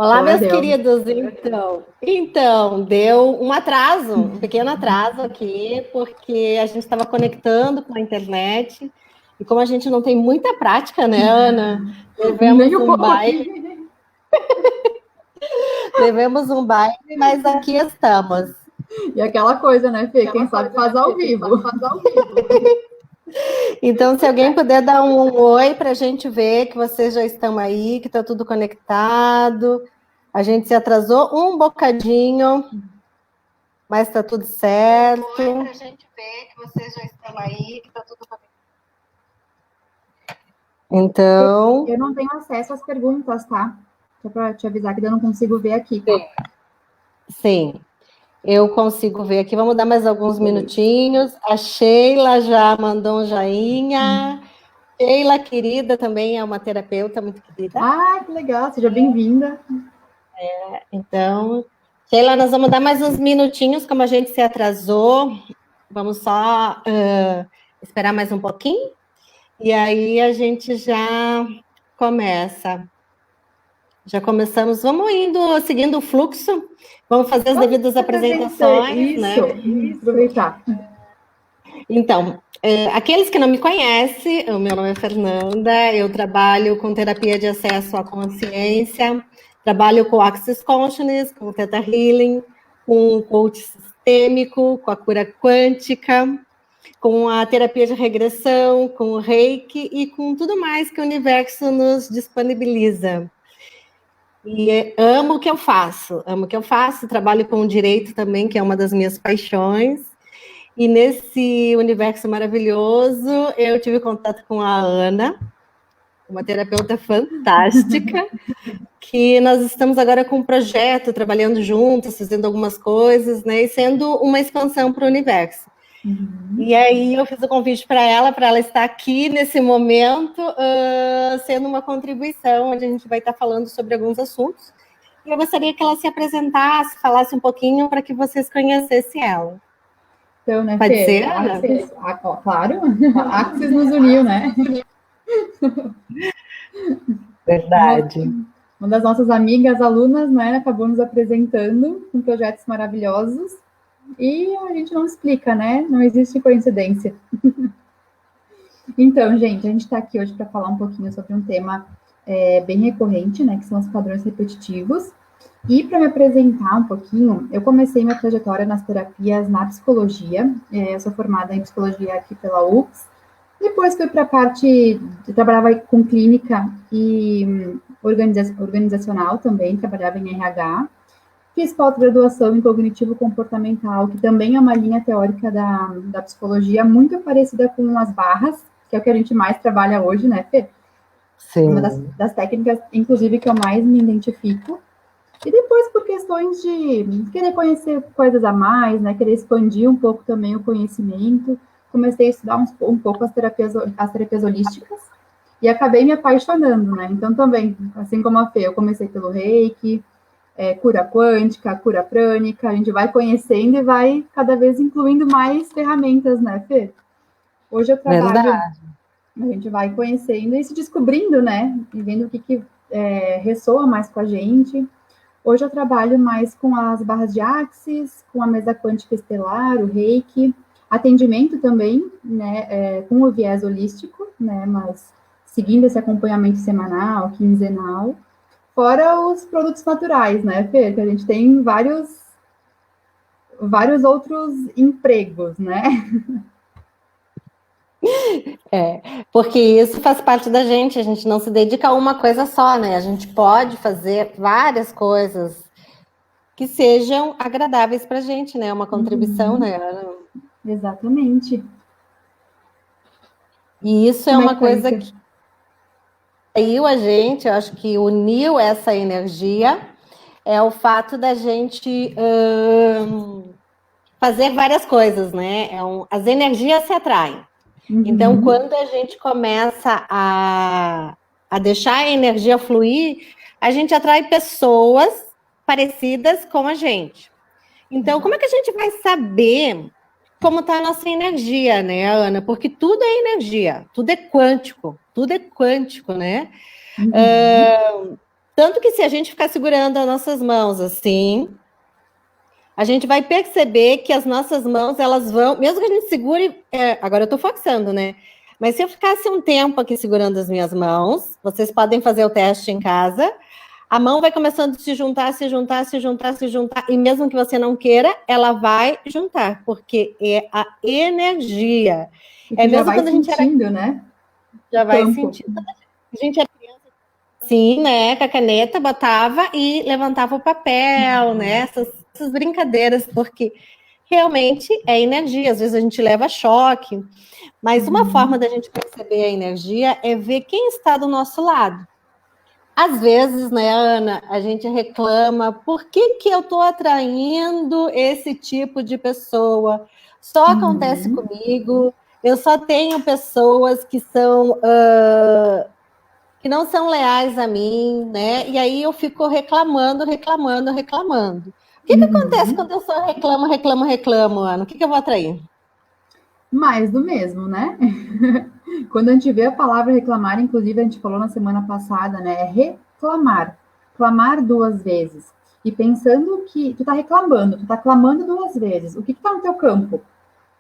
Olá, Agora meus deu. queridos. Então, deu um atraso, um pequeno atraso aqui, porque a gente estava conectando com a internet, e como a gente não tem muita prática, né, Ana? Nem um pouco. Devemos um baile, mas aqui estamos. E aquela coisa, né, Fê? Quem sabe faz ao vivo. Então, se alguém puder dar um oi para a gente ver que vocês já estão aí, que está tudo conectado. A gente se atrasou um bocadinho, mas está tudo certo. Oi para a gente ver que vocês já estão aí, que está tudo conectado. Então... Eu não tenho acesso às perguntas, tá? Só para te avisar que eu não consigo ver aqui. Sim, eu consigo ver aqui. Vamos dar mais alguns minutinhos. A Sheila já mandou um joinha. Sheila, querida, também é uma terapeuta muito querida. Ah, que legal, seja bem-vinda. Então, Sheila, nós vamos dar mais uns minutinhos, como a gente se atrasou. Vamos só esperar mais um pouquinho. E aí a gente já começa. Já começamos, vamos indo, seguindo o fluxo. Vamos fazer as devidas apresentações, né? Isso, aproveitar. Então, aqueles que não me conhecem, o meu nome é Fernanda, eu trabalho com terapia de acesso à consciência, trabalho com Access Consciousness, com Theta Healing, com coach sistêmico, com a cura quântica, com a terapia de regressão, com o Reiki e com tudo mais que o universo nos disponibiliza. E amo o que eu faço, trabalho com o direito também, que é uma das minhas paixões. E nesse universo maravilhoso, eu tive contato com a Ana, uma terapeuta fantástica, que nós estamos agora com um projeto, trabalhando juntos, fazendo algumas coisas, né, e sendo uma expansão para o universo. E aí eu fiz o convite para ela estar aqui nesse momento, sendo uma contribuição, onde a gente vai estar falando sobre alguns assuntos. E eu gostaria que ela se apresentasse, falasse um pouquinho para que vocês conhecessem ela. Então, né, Pode Fê? ser? Axis, claro, a Axis nos uniu, né? Verdade. Uma das nossas amigas, alunas, né, acabou nos apresentando com projetos maravilhosos e a gente não explica, né? Não existe coincidência. Então, gente, a gente está aqui hoje para falar um pouquinho sobre um tema bem recorrente, né, que são os padrões repetitivos. E para me apresentar um pouquinho, eu comecei minha trajetória nas terapias na psicologia. Eu sou formada em psicologia aqui pela UFS. Depois fui para a parte, eu trabalhava com clínica e organizacional também, trabalhava em RH. Fiz pós-graduação em cognitivo comportamental, que também é uma linha teórica da psicologia, muito parecida com as barras, que é o que a gente mais trabalha hoje, né, Fê? Sim. Uma das técnicas, inclusive, que eu mais me identifico. E depois, por questões de querer conhecer coisas a mais, né, querer expandir um pouco também o conhecimento, comecei a estudar um pouco as terapias holísticas e acabei me apaixonando, né? Então, também, assim como a Fê, eu comecei pelo Reiki, cura quântica, cura prânica, a gente vai conhecendo e vai cada vez incluindo mais ferramentas, né, Fê? Hoje eu trabalho, verdade, a gente vai conhecendo e se descobrindo, né, e vendo o que ressoa mais com a gente. Hoje eu trabalho mais com as barras de Axis, com a mesa quântica estelar, o Reiki, atendimento também, né, com o viés holístico, né, mas seguindo esse acompanhamento semanal, quinzenal, fora os produtos naturais, né, Fê, que a gente tem vários outros empregos, né? Porque isso faz parte da gente, a gente não se dedica a uma coisa só, né? A gente pode fazer várias coisas que sejam agradáveis para a gente, né? Uma contribuição, né? Exatamente. E isso é uma coisa que saiu a gente, eu acho que uniu essa energia, é o fato da gente fazer várias coisas, né? As energias se atraem. Então, quando a gente começa a deixar a energia fluir, a gente atrai pessoas parecidas com a gente. Então, como é que a gente vai saber como está a nossa energia, né, Ana? Porque tudo é energia, tudo é quântico, né? Tanto que se a gente ficar segurando as nossas mãos assim, a gente vai perceber que as nossas mãos, elas vão, mesmo que a gente segure, agora eu estou forçando, né? Mas se eu ficasse um tempo aqui segurando as minhas mãos, vocês podem fazer o teste em casa, a mão vai começando a se juntar, se juntar, se juntar, se juntar, e mesmo que você não queira, ela vai juntar, porque é a energia. E É tu já mesmo vai quando a gente era, sentindo, né? O já vai campo. sentindo. A gente era assim, né, com a caneta, botava e levantava o papel, né, essas brincadeiras, porque realmente é energia, às vezes a gente leva choque, mas uma forma da gente perceber a energia é ver quem está do nosso lado. Às vezes, né, Ana, a gente reclama, por que que eu estou atraindo esse tipo de pessoa? Só acontece comigo, eu só tenho pessoas que são... que não são leais a mim, né? E aí eu fico reclamando, reclamando, reclamando. O que que acontece quando eu só reclamo, reclamo, reclamo, Ana? O que que eu vou atrair? Mais do mesmo, né? Quando a gente vê a palavra reclamar, inclusive a gente falou na semana passada, né? É reclamar. Clamar duas vezes. E pensando que tu tá reclamando, tu tá clamando duas vezes. O que que tá no teu campo?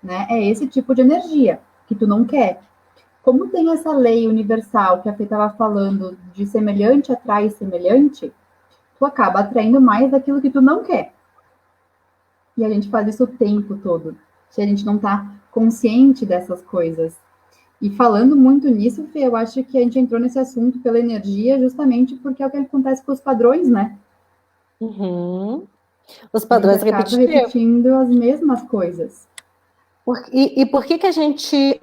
Né? É esse tipo de energia que tu não quer. Como tem essa lei universal que a Fê estava falando de semelhante atrai semelhante, tu acaba atraindo mais daquilo que tu não quer. E a gente faz isso o tempo todo. Se a gente não tá consciente dessas coisas. E falando muito nisso, Fê, eu acho que a gente entrou nesse assunto pela energia justamente porque é o que acontece com os padrões, né? Uhum. Os A gente padrões acaba repetitivos. repetindo as mesmas coisas. E por que que a gente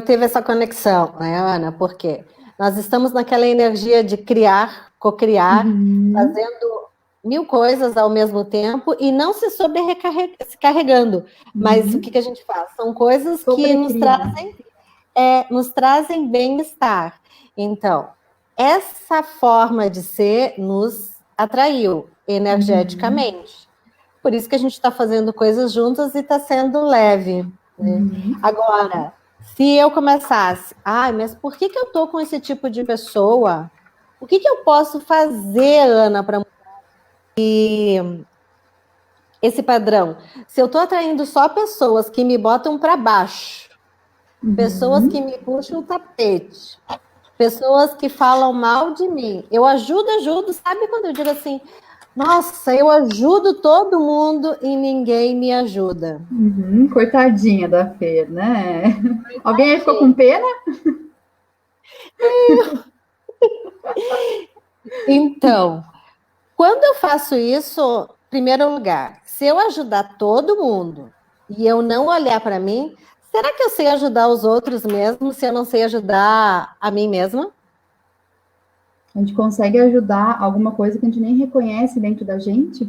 teve essa conexão, né, Ana? Porque nós estamos naquela energia de criar, cocriar, Uhum, fazendo mil coisas ao mesmo tempo e não se sobrecarregando. Mas o que uhum. que a gente faz? São coisas que Sobrecriar. nos trazem bem-estar. Então, essa forma de ser nos atraiu Uhum, energeticamente. Por isso que a gente está fazendo coisas juntas e está sendo leve. Né? uhum, Agora, se eu começasse, mas por que que eu estou com esse tipo de pessoa? O que que eu posso fazer, Ana, para esse padrão? Se eu estou atraindo só pessoas que me botam para baixo, pessoas que uhum. me puxam o tapete, pessoas que falam mal de mim, eu ajudo, ajudo. Sabe quando eu digo assim, nossa, eu ajudo todo mundo e ninguém me ajuda? Uhum, coitadinha da Fer, né? Alguém aí ficou com pena? Então, quando eu faço isso, em primeiro lugar, se eu ajudar todo mundo e eu não olhar para mim, será que eu sei ajudar os outros mesmo se eu não sei ajudar a mim mesma? A gente consegue ajudar alguma coisa que a gente nem reconhece dentro da gente?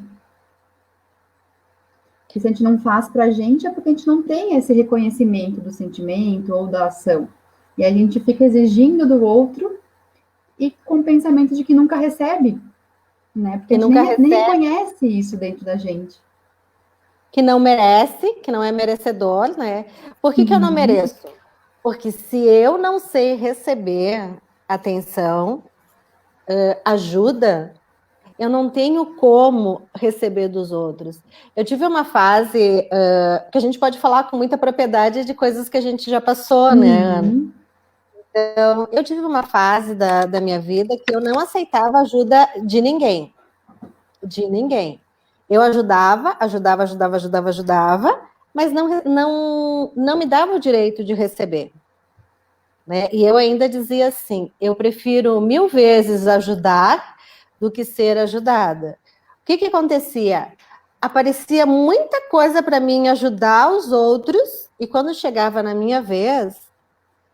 Que se a gente não faz pra gente é porque a gente não tem esse reconhecimento do sentimento ou da ação. E a gente fica exigindo do outro e com o pensamento de que nunca recebe, né? Porque a Que gente nunca nem recebe, reconhece isso dentro da gente. que não merece, que não é merecedor, né? Por que que eu não Uhum, mereço? Porque se eu não sei receber atenção, ajuda, eu não tenho como receber dos outros. Eu tive uma fase que a gente pode falar com muita propriedade de coisas que a gente já passou, né, Ana? uhum, Então, eu tive uma fase da minha vida que eu não aceitava ajuda de ninguém. De ninguém. Eu ajudava, ajudava, ajudava, ajudava, ajudava, mas não me dava o direito de receber. Né? E eu ainda dizia assim: eu prefiro mil vezes ajudar do que ser ajudada. O que que acontecia? Aparecia muita coisa para mim ajudar os outros, e quando chegava na minha vez,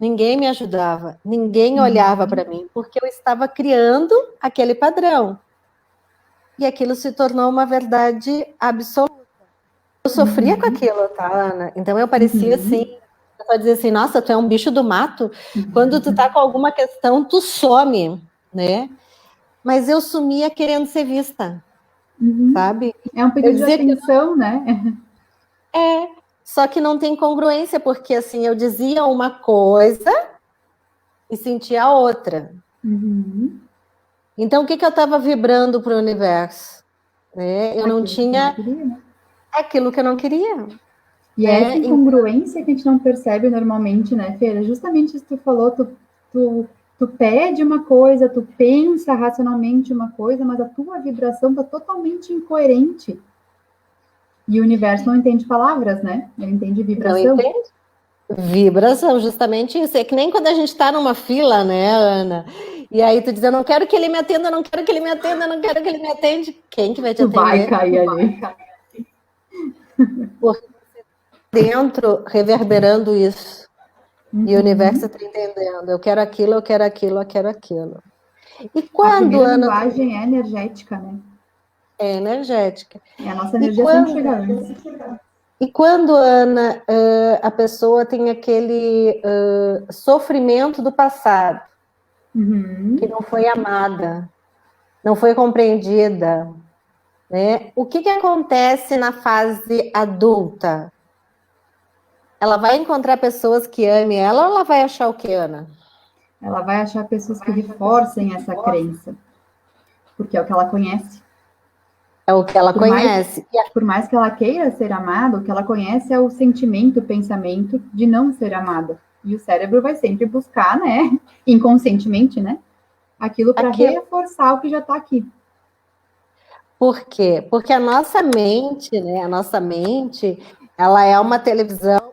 ninguém me ajudava, ninguém olhava para uhum, mim, porque eu estava criando aquele padrão. E aquilo se tornou uma verdade absoluta. Eu sofria com uhum, aquilo, tá, Ana? Então eu parecia assim, uhum. eu dizia assim, nossa, tu é um bicho do mato. Quando tu tá com alguma questão, tu some, né? Mas eu sumia querendo ser vista, Uhum. sabe? É um Eu pedido de dizia que atenção, né? só que não tem congruência, porque assim, eu dizia uma coisa e sentia outra. Uhum. Então, o que eu estava vibrando para o universo? Eu não tinha aquilo que eu não queria. E essa incongruência que a gente não percebe normalmente, né, Feira? Justamente isso que tu falou, tu pede uma coisa, tu pensa racionalmente uma coisa, mas a tua vibração está totalmente incoerente. E o universo não entende palavras, né? Ele entende vibração. Não entende? Vibração, justamente isso. É que nem quando a gente está numa fila, né, Ana? E aí tu diz, eu não quero que ele me atenda, eu não quero que ele me atenda, eu não quero que ele me atende. Quem que vai te atender? Vai cair ali. Porque você dentro reverberando isso. E o universo está entendendo. Eu quero aquilo, eu quero aquilo, eu quero aquilo. E quando, a primeira Ana, linguagem é energética, né? é energética. E a nossa energia sempre chega antes. E quando, Ana, a pessoa tem aquele sofrimento do passado, que não foi amada, não foi compreendida, né? O que acontece na fase adulta? Ela vai encontrar pessoas que amem ela ou ela vai achar o que, Ana? Ela vai achar pessoas que reforcem essa crença, porque é o que ela conhece. É o que ela conhece. Por mais que ela queira ser amada, o que ela conhece é o sentimento, o pensamento de não ser amada. E o cérebro vai sempre buscar, né, inconscientemente, né, aquilo para reforçar o que já está aqui. Por quê? Porque a nossa mente, né, ela é uma televisão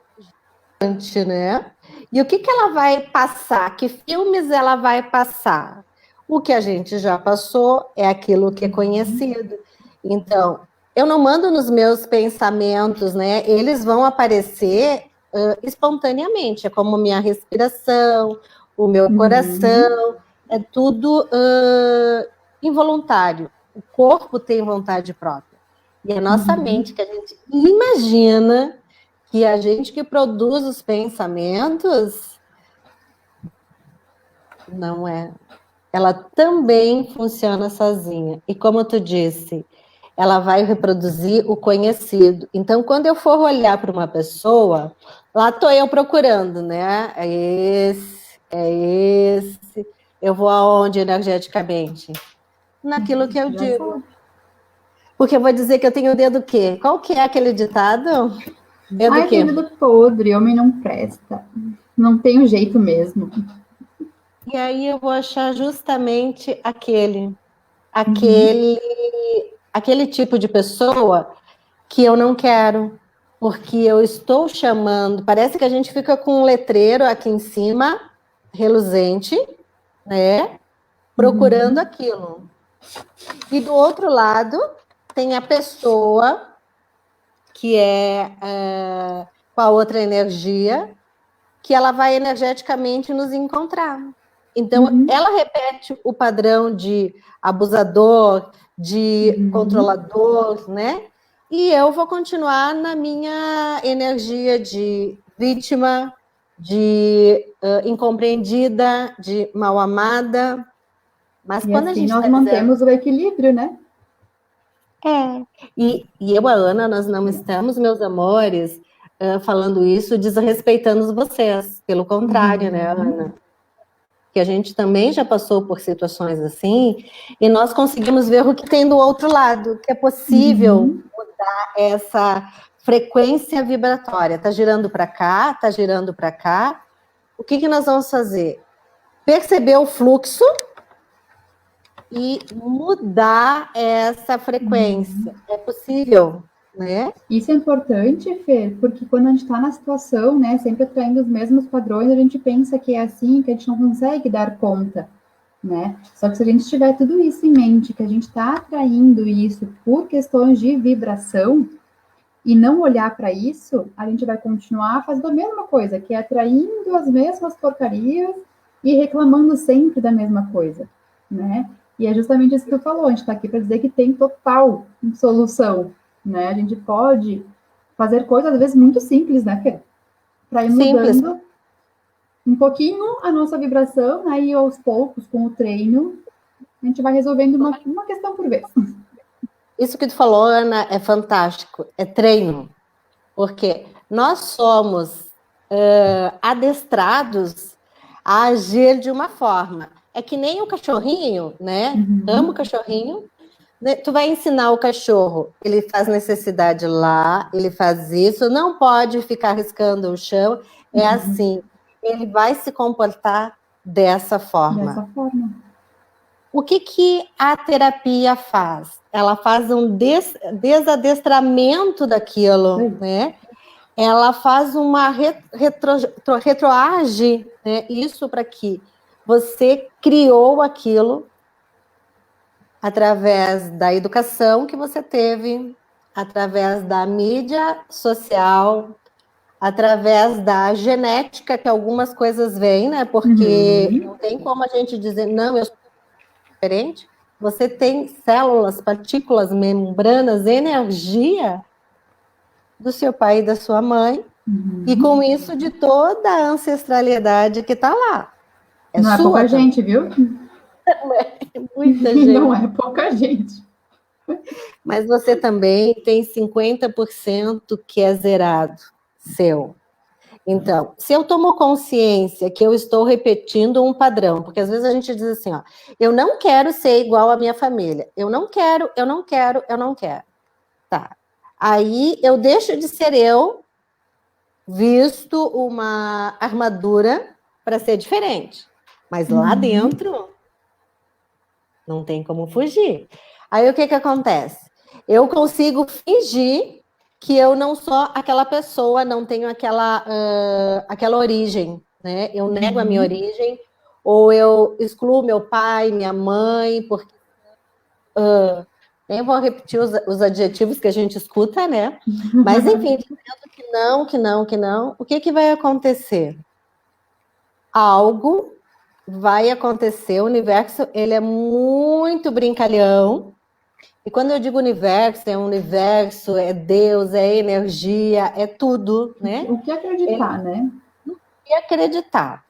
gigante, né? E o que ela vai passar? Que filmes ela vai passar? O que a gente já passou é aquilo que é conhecido. Então, eu não mando nos meus pensamentos, né? Eles vão aparecer espontaneamente. É como minha respiração, o meu coração, é tudo involuntário. O corpo tem vontade própria. E a nossa mente, que a gente imagina que a gente que produz os pensamentos, não é. Ela também funciona sozinha. E como tu disse, ela vai reproduzir o conhecido. Então, quando eu for olhar para uma pessoa, lá estou eu procurando, né? É esse. Eu vou aonde energeticamente? Naquilo que eu digo. Porque eu vou dizer que eu tenho o dedo o quê? Qual que é aquele ditado? Dedo o quê? Dedo podre, homem não presta. Não tem jeito mesmo. E aí eu vou achar justamente aquele tipo de pessoa que eu não quero, porque eu estou chamando. Parece que a gente fica com um letreiro aqui em cima, reluzente, né? Procurando aquilo. E do outro lado tem a pessoa que é com a outra energia, que ela vai energeticamente nos encontrar. Então, ela repete o padrão de abusador, de controlador, né? E eu vou continuar na minha energia de vítima, de incompreendida, de mal amada. Mas e quando assim a gente nós mantemos o equilíbrio, né? E eu, a Ana, nós não estamos, meus amores, falando isso desrespeitando vocês. Pelo contrário, né, Ana? Que a gente também já passou por situações assim, e nós conseguimos ver o que tem do outro lado, que é possível mudar essa frequência vibratória. Está girando para cá, está girando para cá. O que nós vamos fazer? Perceber o fluxo e mudar essa frequência. É possível, né? Isso é importante, Fer, porque quando a gente está na situação, né, sempre atraindo os mesmos padrões, a gente pensa que é assim, que a gente não consegue dar conta, né? Só que se a gente tiver tudo isso em mente, que a gente está atraindo isso por questões de vibração, e não olhar para isso, a gente vai continuar fazendo a mesma coisa, que é atraindo as mesmas porcarias e reclamando sempre da mesma coisa, né? E é justamente isso que tu falou, a gente está aqui para dizer que tem total solução, né? A gente pode fazer coisas, às vezes, muito simples, né, Fê? Para ir mudando um pouquinho a nossa vibração, né? E aos poucos, com o treino, a gente vai resolvendo uma questão por vez. Isso que tu falou, Ana, é fantástico. É treino. Porque nós somos adestrados a agir de uma forma. é que nem o cachorrinho, né? Amo o cachorrinho. Tu vai ensinar o cachorro, ele faz necessidade lá, ele faz isso, não pode ficar riscando o chão, é assim, ele vai se comportar dessa forma. Dessa forma. O que a terapia faz? Ela faz um desadestramento daquilo, né? Ela faz uma retroage, né? Isso para que você criou aquilo através da educação que você teve, através da mídia social, através da genética, que algumas coisas vêm, né? Porque não tem como a gente dizer, não, eu sou diferente. Você tem células, partículas, membranas, energia do seu pai e da sua mãe, e com isso de toda a ancestralidade que está lá. Não é pouca gente, viu? Não é muita gente. Não é pouca gente. Mas você também tem 50% que é zerado, seu. Então, se eu tomo consciência que eu estou repetindo um padrão, porque às vezes a gente diz assim, ó, eu não quero ser igual à minha família, eu não quero. Tá. Aí eu deixo de ser eu, visto uma armadura para ser diferente. Mas lá dentro não tem como fugir. Aí o que acontece? Eu consigo fingir que eu não sou aquela pessoa, não tenho aquela origem, né? Eu nego a minha origem, ou eu excluo meu pai, minha mãe, porque... nem vou repetir os adjetivos que a gente escuta, né? Mas, enfim, dizendo que não, o que vai acontecer? Algo vai acontecer, o universo, ele é muito brincalhão, e quando eu digo universo, é Deus, é energia, é tudo, né? O que acreditar, né? O que acreditar.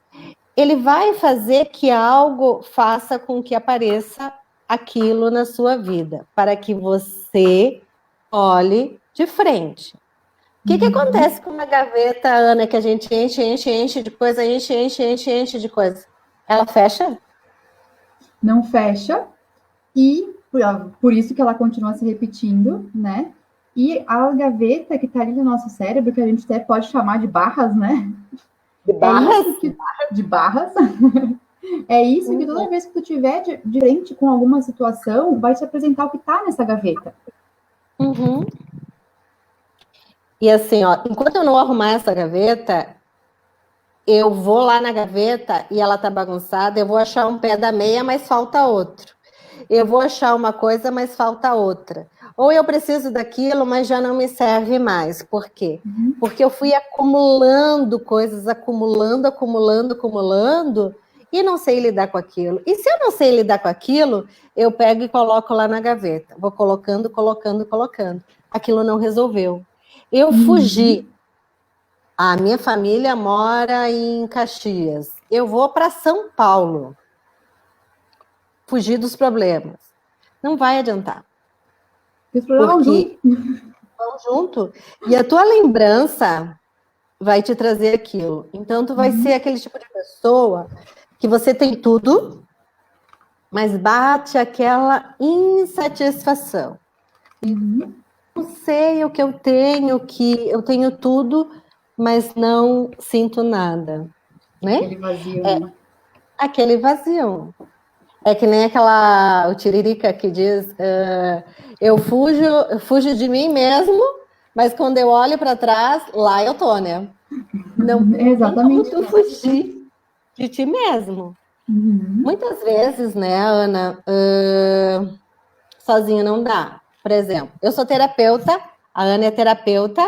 Ele vai fazer que algo faça com que apareça aquilo na sua vida, para que você olhe de frente. O que acontece com uma gaveta, Ana, que a gente enche de coisa, enche de coisa? Ela fecha? Não fecha, e por isso que ela continua se repetindo, né? E a gaveta que está ali no nosso cérebro, que a gente até pode chamar de barras, né? De barras? De barras. É isso que toda vez que tu tiver de frente com alguma situação, vai te apresentar o que está nessa gaveta. E assim, ó, enquanto eu não arrumar essa gaveta, eu vou lá na gaveta e ela tá bagunçada, eu vou achar um pé da meia, mas falta outro. Eu vou achar uma coisa, mas falta outra. Ou eu preciso daquilo, mas já não me serve mais. Por quê? Porque eu fui acumulando coisas, acumulando, e não sei lidar com aquilo. E se eu não sei lidar com aquilo, eu pego e coloco lá na gaveta. Vou colocando. Aquilo não resolveu. Eu fugi. A minha família mora em Caxias. Eu vou para São Paulo. Fugir dos problemas. Não vai adiantar. Os problemas vão junto. E a tua lembrança vai te trazer aquilo. Então, tu vai ser aquele tipo de pessoa que você tem tudo, mas bate aquela insatisfação. Não sei o que eu tenho tudo, mas não sinto nada, né? Aquele vazio. Aquele vazio. É que nem o Tiririca que diz, eu fujo de mim mesmo, mas quando eu olho para trás, lá eu tô, né? Não Exatamente. tem como tu fugir de ti mesmo. Muitas vezes, né, Ana, sozinha não dá. Por exemplo, eu sou terapeuta, a Ana é terapeuta,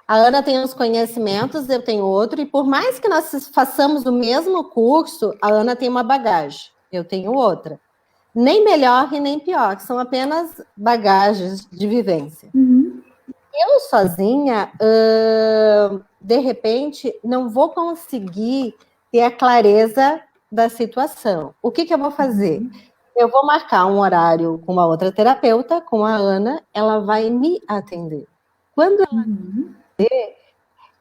a Ana tem uns conhecimentos, eu tenho outro, e por mais que nós façamos o mesmo curso, a Ana tem uma bagagem, eu tenho outra. Nem melhor e nem pior, que são apenas bagagens de vivência. Eu sozinha, de repente, não vou conseguir ter a clareza da situação. O que eu vou fazer? Eu vou marcar um horário com uma outra terapeuta, com a Ana, ela vai me atender. Quando ela me atender,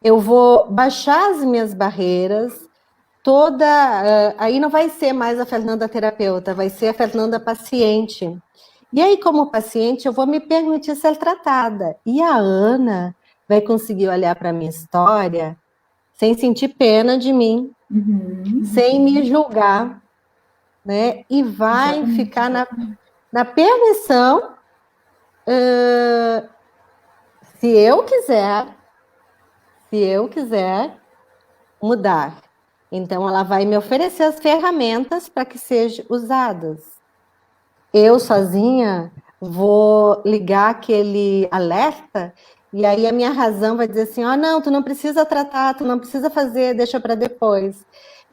eu vou baixar as minhas barreiras, aí não vai ser mais a Fernanda terapeuta, vai ser a Fernanda paciente. E aí, como paciente, eu vou me permitir ser tratada. E a Ana vai conseguir olhar para a minha história sem sentir pena de mim, sem me julgar, né? E vai ficar na permissão, se eu quiser mudar. Então, ela vai me oferecer as ferramentas para que sejam usadas. Eu, sozinha, vou ligar aquele alerta e aí a minha razão vai dizer assim, não, tu não precisa tratar, tu não precisa fazer, deixa para depois.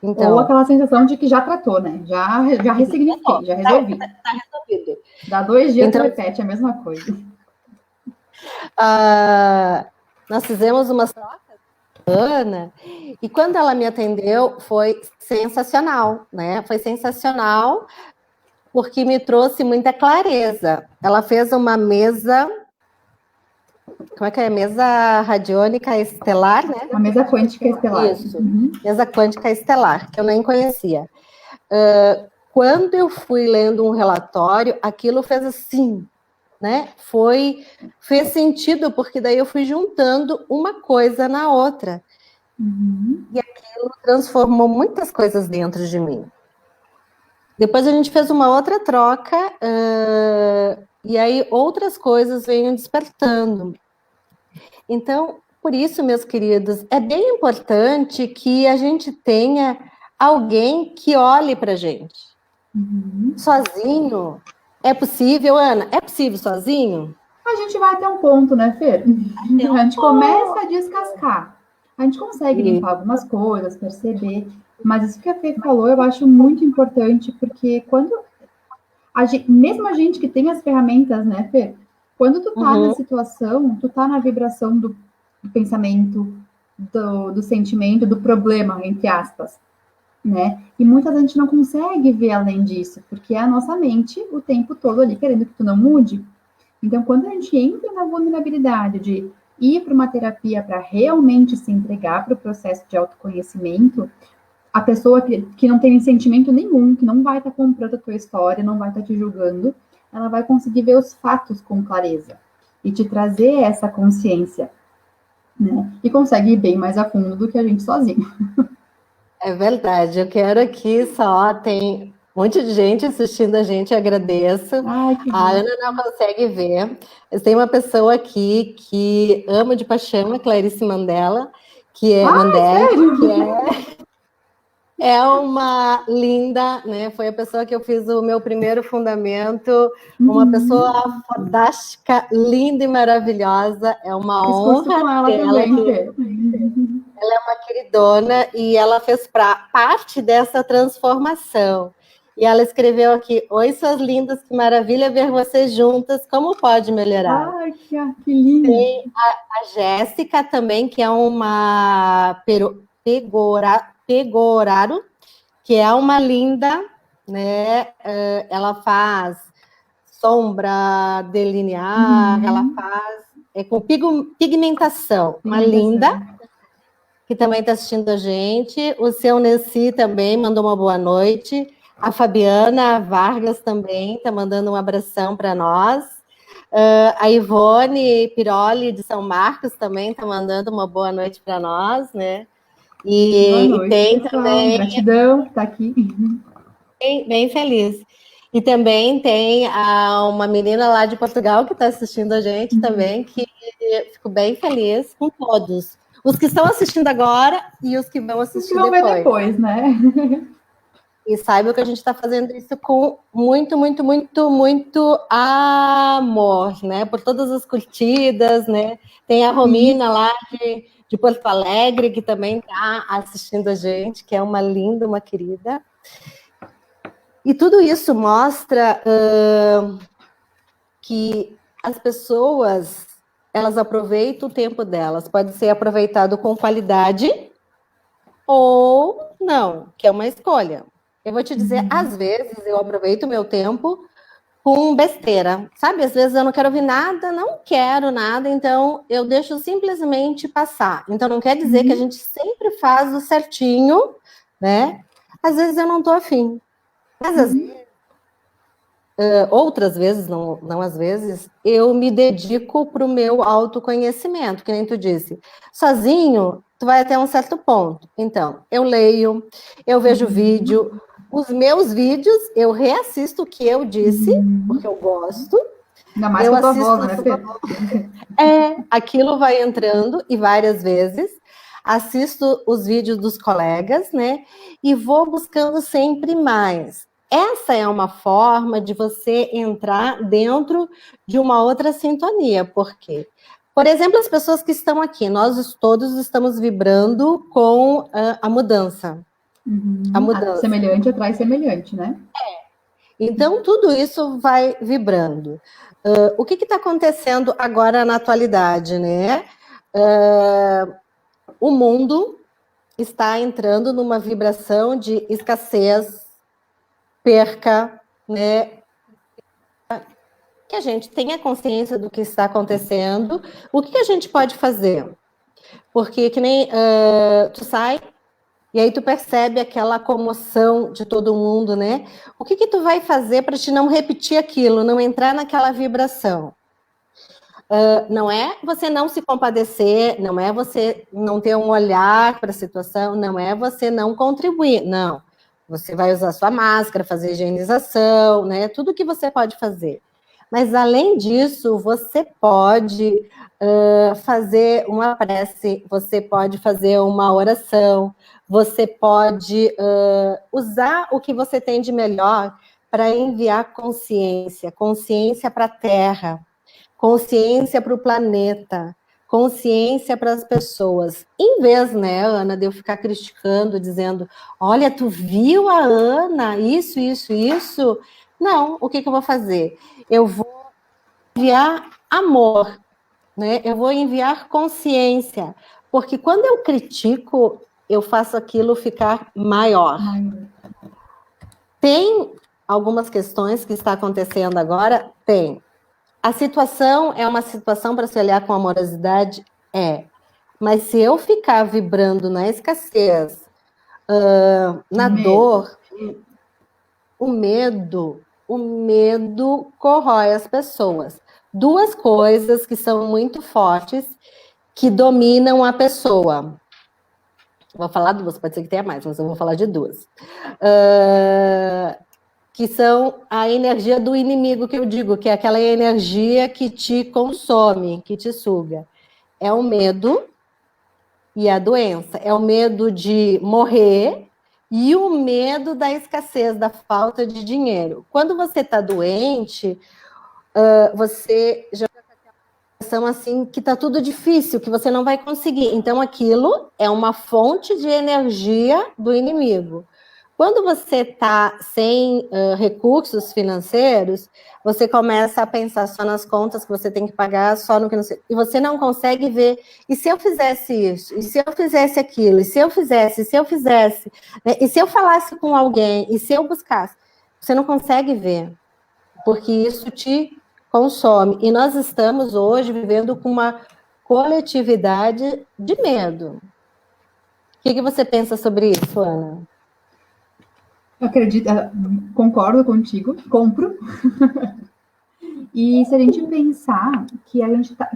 Então, ou aquela sensação de que já tratou, né? Já ressignifiquei, já resolvi. Tá resolvido. Dá 2 dias, então, tu repete a mesma coisa. Nós fizemos umas trocas com a Ana, e quando ela me atendeu, foi sensacional, né? Foi sensacional, porque me trouxe muita clareza. Ela fez uma mesa, como é que é? Mesa radiônica estelar, né? A mesa quântica estelar. Isso, mesa quântica estelar, que eu nem conhecia. Quando eu fui lendo um relatório, aquilo fez assim, né? Fez sentido, porque daí eu fui juntando uma coisa na outra. E aquilo transformou muitas coisas dentro de mim. Depois a gente fez uma outra troca, e aí outras coisas vêm despertando. Então, por isso, meus queridos, é bem importante que a gente tenha alguém que olhe para a gente. Sozinho, é possível, Ana? É possível sozinho? A gente vai até um ponto, né, Fer? A gente começa a descascar. A gente consegue limpar algumas coisas, perceber. Mas isso que a Fê falou, eu acho muito importante, porque quando mesmo a gente que tem as ferramentas, né, Fê? Quando tu tá na situação, tu tá na vibração do pensamento, do sentimento, do problema, entre aspas, né? E muitas a gente não consegue ver além disso, porque é a nossa mente o tempo todo ali querendo que tu não mude. Então, quando a gente entra na vulnerabilidade de ir para uma terapia para realmente se entregar para o processo de autoconhecimento, a pessoa que não tem sentimento nenhum, que não vai estar comprando a tua história, não vai estar te julgando, ela vai conseguir ver os fatos com clareza e te trazer essa consciência, né? E consegue ir bem mais a fundo do que a gente sozinho. É verdade, eu quero aqui tem um monte de gente assistindo a gente, agradeço. A Ana não consegue ver, mas tem uma pessoa aqui que ama de paixão a Clarice Mandela, que é é uma linda, né? Foi a pessoa que eu fiz o meu primeiro fundamento, uma pessoa fantástica, linda e maravilhosa. É uma honra ter ela aqui. Ela é uma queridona e ela fez parte dessa transformação. E ela escreveu aqui: oi, suas lindas, que maravilha ver vocês juntas, como pode melhorar? Ai, que lindo! Tem a Jéssica também, que é uma Pegoraro, que é uma linda, né? Ela faz sombra, delinear, ela faz com pigmentação, uma linda, que também está assistindo a gente. O seu Nessi também mandou uma boa noite. A Fabiana Vargas também está mandando um abração para nós. A Ivone Piroli, de São Marcos, também está mandando uma boa noite para nós, né? Boa noite, e tem pessoal. também... Gratidão por estar aqui. Bem feliz. E também tem uma menina lá de Portugal que está assistindo a gente também, que fico bem feliz com todos. Os que estão assistindo agora e os que vão assistir depois. Ver depois, né? E saibam que a gente está fazendo isso com muito, muito, muito, muito amor, né? Por todas as curtidas, né? Tem a Romina lá de Porto Alegre, que também está assistindo a gente, que é uma linda, uma querida. E tudo isso mostra que as pessoas, elas aproveitam o tempo delas. Pode ser aproveitado com qualidade ou não, que é uma escolha. Eu vou te dizer, às vezes eu aproveito o meu tempo com besteira, sabe? Às vezes eu não quero ouvir nada, não quero nada, então eu deixo simplesmente passar. Então não quer dizer que a gente sempre faz o certinho, né? Às vezes eu não estou afim. Mas às vezes, outras vezes, não às vezes, eu me dedico para o meu autoconhecimento, que nem tu disse. Sozinho, tu vai até um certo ponto. Então, eu leio, eu vejo vídeo. Os meus vídeos, eu reassisto o que eu disse, porque eu gosto. Ainda mais Eu com a tua assisto, voz, né, Fê? aquilo vai entrando e várias vezes. Assisto os vídeos dos colegas, né? E vou buscando sempre mais. Essa é uma forma de você entrar dentro de uma outra sintonia. Por quê? Por exemplo, as pessoas que estão aqui, nós todos estamos vibrando com a mudança. A mudança. Semelhante atrai semelhante, né? Então, tudo isso vai vibrando. O que está acontecendo agora na atualidade, né? O mundo está entrando numa vibração de escassez, perca, né? Que a gente tenha consciência do que está acontecendo. O que a gente pode fazer? Porque que nem tu sai e aí tu percebe aquela comoção de todo mundo, né? O que tu vai fazer para te não repetir aquilo, não entrar naquela vibração? Não é você não se compadecer, não é você não ter um olhar para a situação, não é você não contribuir, não. Você vai usar sua máscara, fazer higienização, né? Tudo que você pode fazer. Mas, além disso, você pode fazer uma prece, você pode fazer uma oração, você pode usar o que você tem de melhor para enviar consciência para a Terra, consciência para o planeta, consciência para as pessoas. Em vez, né, Ana, de eu ficar criticando, dizendo, olha, tu viu a Ana, isso? Não, o que eu vou fazer? Eu vou enviar amor, né? Eu vou enviar consciência, porque quando eu critico, eu faço aquilo ficar maior. Tem algumas questões que está acontecendo agora? Tem. A situação é uma situação para se olhar com amorosidade? É. Mas se eu ficar vibrando na escassez, na dor, o medo corrói as pessoas. Duas coisas que são muito fortes que dominam a pessoa. Vou falar duas, pode ser que tenha mais, mas eu vou falar de duas. Que são a energia do inimigo, que eu digo, que é aquela energia que te consome, que te suga. É o medo e a doença. É o medo de morrer e o medo da escassez, da falta de dinheiro. Quando você está doente, você já são assim que está tudo difícil, que você não vai conseguir. Então, aquilo é uma fonte de energia do inimigo. Quando você está sem recursos financeiros, você começa a pensar só nas contas que você tem que pagar, só no que não sei. E você não consegue ver, e se eu fizesse isso? E se eu fizesse aquilo? E se eu fizesse? E se eu fizesse? Né? E se eu falasse com alguém? E se eu buscasse? Você não consegue ver, porque isso te consome. E nós estamos hoje vivendo com uma coletividade de medo. O que você pensa sobre isso, Ana? Eu acredito, concordo contigo, compro. E se a gente pensar que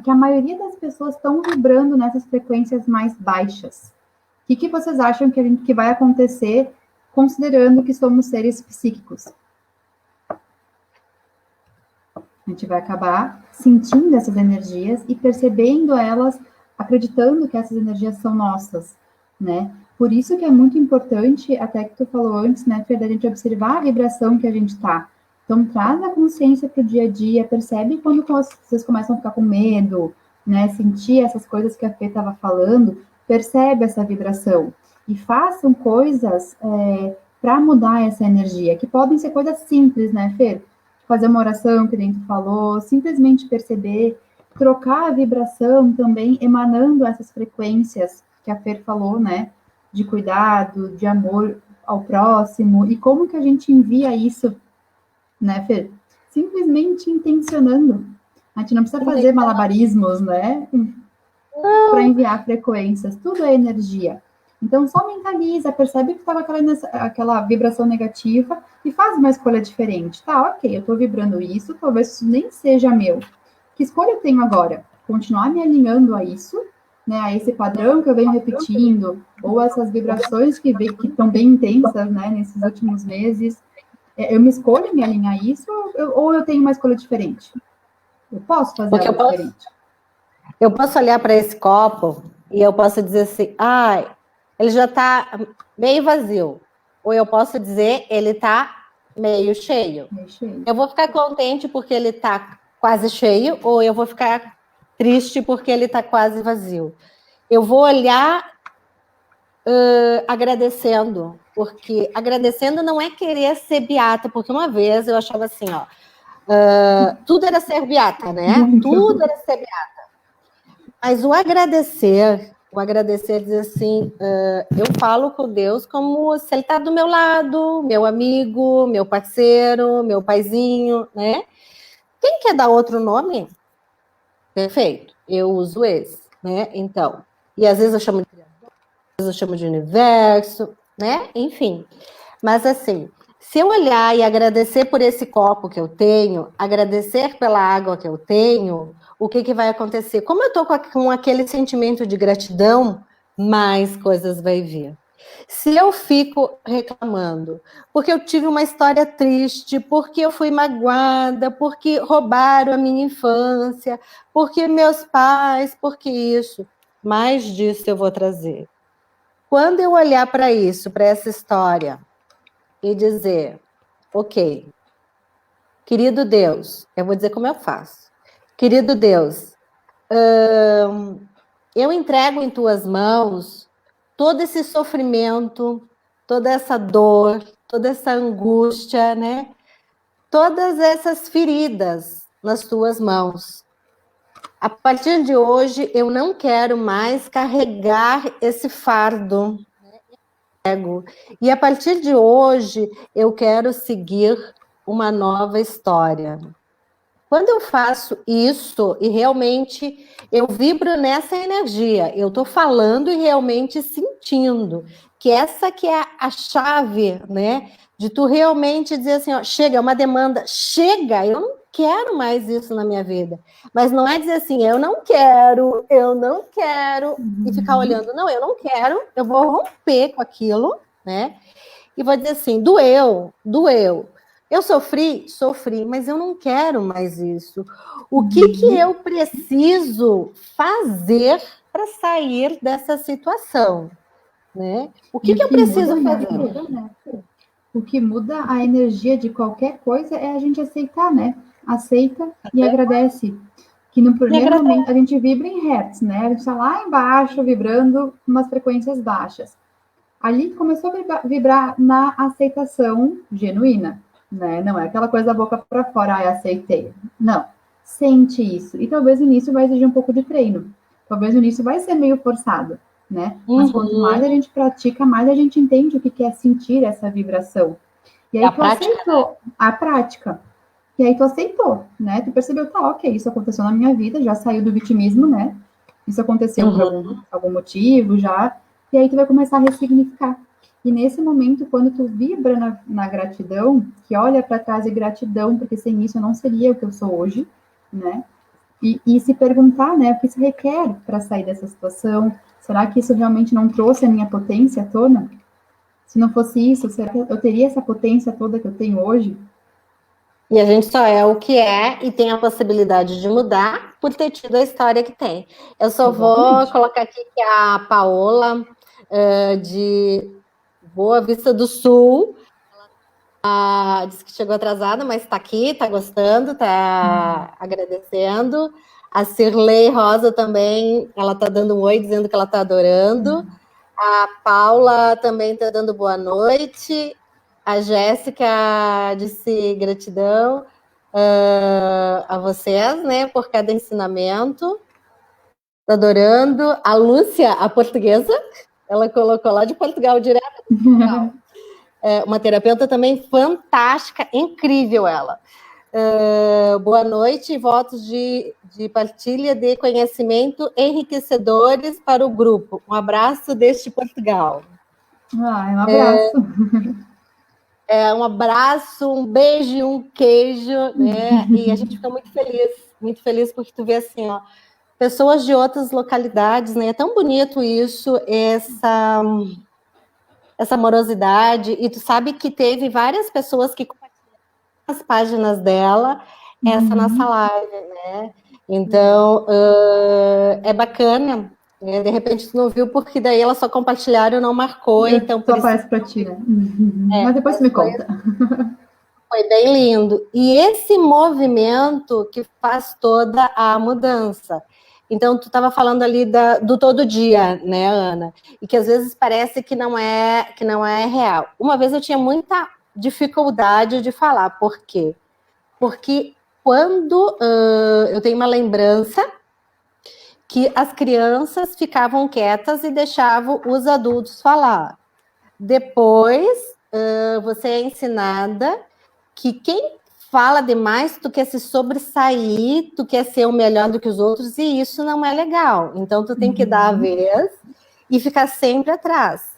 que a maioria das pessoas estão vibrando nessas frequências mais baixas, o que vocês acham que vai acontecer considerando que somos seres psíquicos? A gente vai acabar sentindo essas energias e percebendo elas, acreditando que essas energias são nossas, né? Por isso que é muito importante, até que tu falou antes, né, Fer, da gente observar a vibração que a gente está. Então, traz a consciência para o dia a dia, percebe quando vocês começam a ficar com medo, né, sentir essas coisas que a Fê estava falando, percebe essa vibração. E façam coisas para mudar essa energia, que podem ser coisas simples, né, Fer? Fazer uma oração, que a gente falou, simplesmente perceber, trocar a vibração também, emanando essas frequências que a Fer falou, né? De cuidado, de amor ao próximo, e como que a gente envia isso, né, Fer? Simplesmente intencionando. A gente não precisa fazer malabarismos, né? Para enviar frequências, tudo é energia. Então, só mentaliza, percebe que estava aquela vibração negativa e faz uma escolha diferente. Tá, ok, eu estou vibrando isso, talvez isso nem seja meu. Que escolha eu tenho agora? Continuar me alinhando a isso, né, a esse padrão que eu venho repetindo, ou essas vibrações que estão bem intensas, né, nesses últimos meses. Eu me escolho me alinhar a isso, ou eu tenho uma escolha diferente? Eu posso fazer Porque algo diferente. eu posso olhar para esse copo e eu posso dizer assim, ele já está meio vazio. Ou eu posso dizer, ele está meio cheio. Eu vou ficar contente porque ele está quase cheio, ou eu vou ficar triste porque ele está quase vazio. Eu vou olhar agradecendo, porque agradecendo não é querer ser beata, porque uma vez eu achava assim, tudo era ser beata, né? Tudo era ser beata. Mas o agradecer diz assim, eu falo com Deus como se ele está do meu lado, meu amigo, meu parceiro, meu paizinho, né? Quem quer dar outro nome? Perfeito, eu uso esse, né? Então, e às vezes eu chamo de criador, às vezes eu chamo de universo, né? Enfim, mas assim, se eu olhar e agradecer por esse copo que eu tenho, agradecer pela água que eu tenho, o que vai acontecer? Como eu estou com aquele sentimento de gratidão, mais coisas vai vir. Se eu fico reclamando, porque eu tive uma história triste, porque eu fui magoada, porque roubaram a minha infância, porque meus pais, porque isso, mais disso eu vou trazer. Quando eu olhar para isso, para essa história, e dizer, ok, querido Deus, eu vou dizer como eu faço. Querido Deus, eu entrego em tuas mãos todo esse sofrimento, toda essa dor, toda essa angústia, né? Todas essas feridas nas tuas mãos. A partir de hoje, eu não quero mais carregar esse fardo. E a partir de hoje, eu quero seguir uma nova história. Quando eu faço isso e realmente eu vibro nessa energia, eu estou falando e realmente sentindo que essa que é a chave, né? De tu realmente dizer assim, ó, chega, é uma demanda, chega, eu não quero mais isso na minha vida. Mas não é dizer assim, eu não quero, e ficar olhando, não, eu não quero, eu vou romper com aquilo, né? E vou dizer assim, doeu. Eu sofri, mas eu não quero mais isso. O que eu preciso fazer para sair dessa situação? Né? O que eu preciso fazer? O que muda a energia de qualquer coisa é a gente aceitar, né? Aceita e agradece. Que no primeiro momento a gente vibra em hertz, né? A gente está lá embaixo, vibrando umas frequências baixas. Ali começou a vibrar na aceitação genuína, né? Não é aquela coisa da boca para fora, aceitei. Não, sente isso. E talvez o início vai exigir um pouco de treino. Talvez o início vai ser meio forçado, né? Mas quanto mais a gente pratica, mais a gente entende o que é sentir essa vibração. E aí tu aceitou a prática. E aí tu aceitou, né? Tu percebeu, tá, ok, isso aconteceu na minha vida, já saiu do vitimismo, né? Isso aconteceu por algum motivo, já. E aí tu vai começar a ressignificar. E nesse momento, quando tu vibra na gratidão, que olha para trás de gratidão, porque sem isso eu não seria o que eu sou hoje, né? E se perguntar, né, o que isso requer para sair dessa situação? Será que isso realmente não trouxe a minha potência à tona? Se não fosse isso, será que eu teria essa potência toda que eu tenho hoje? E a gente só é o que é e tem a possibilidade de mudar por ter tido a história que tem. Eu só vou colocar aqui que a Paola, de Boa Vista do Sul, disse que chegou atrasada, mas está aqui, está gostando, está agradecendo. A Cirlei Rosa também, ela está dando um oi, dizendo que ela está adorando. A Paula também está dando boa noite. A Jéssica disse gratidão a vocês, né, por cada ensinamento. Estou adorando. A Lúcia, a portuguesa, ela colocou lá de Portugal, direto de Portugal. Uma terapeuta também fantástica, incrível ela. boa noite e votos de partilha de conhecimento enriquecedores para o grupo. Um abraço desde Portugal. Um abraço. Um abraço, um beijo e um queijo, né? E a gente fica muito feliz porque tu vê assim, ó, pessoas de outras localidades, né? É tão bonito isso, essa amorosidade, e tu sabe que teve várias pessoas que compartilharam as páginas dela, essa nossa live, né? Então, é bacana, né? De repente tu não viu, porque daí elas só compartilharam e não marcou, então por só isso... aparece para ti, né? Mas depois você me conta. Foi bem lindo. E esse movimento que faz toda a mudança. Então, tu estava falando ali do todo dia, né, Ana? E que às vezes parece que não é real. Uma vez eu tinha muita dificuldade de falar. Por quê? Porque quando eu tenho uma lembrança que as crianças ficavam quietas e deixavam os adultos falar. Depois, você é ensinada que quem fala demais, tu quer se sobressair, tu quer ser o melhor do que os outros, e isso não é legal. Então, tu tem que dar a vez e ficar sempre atrás.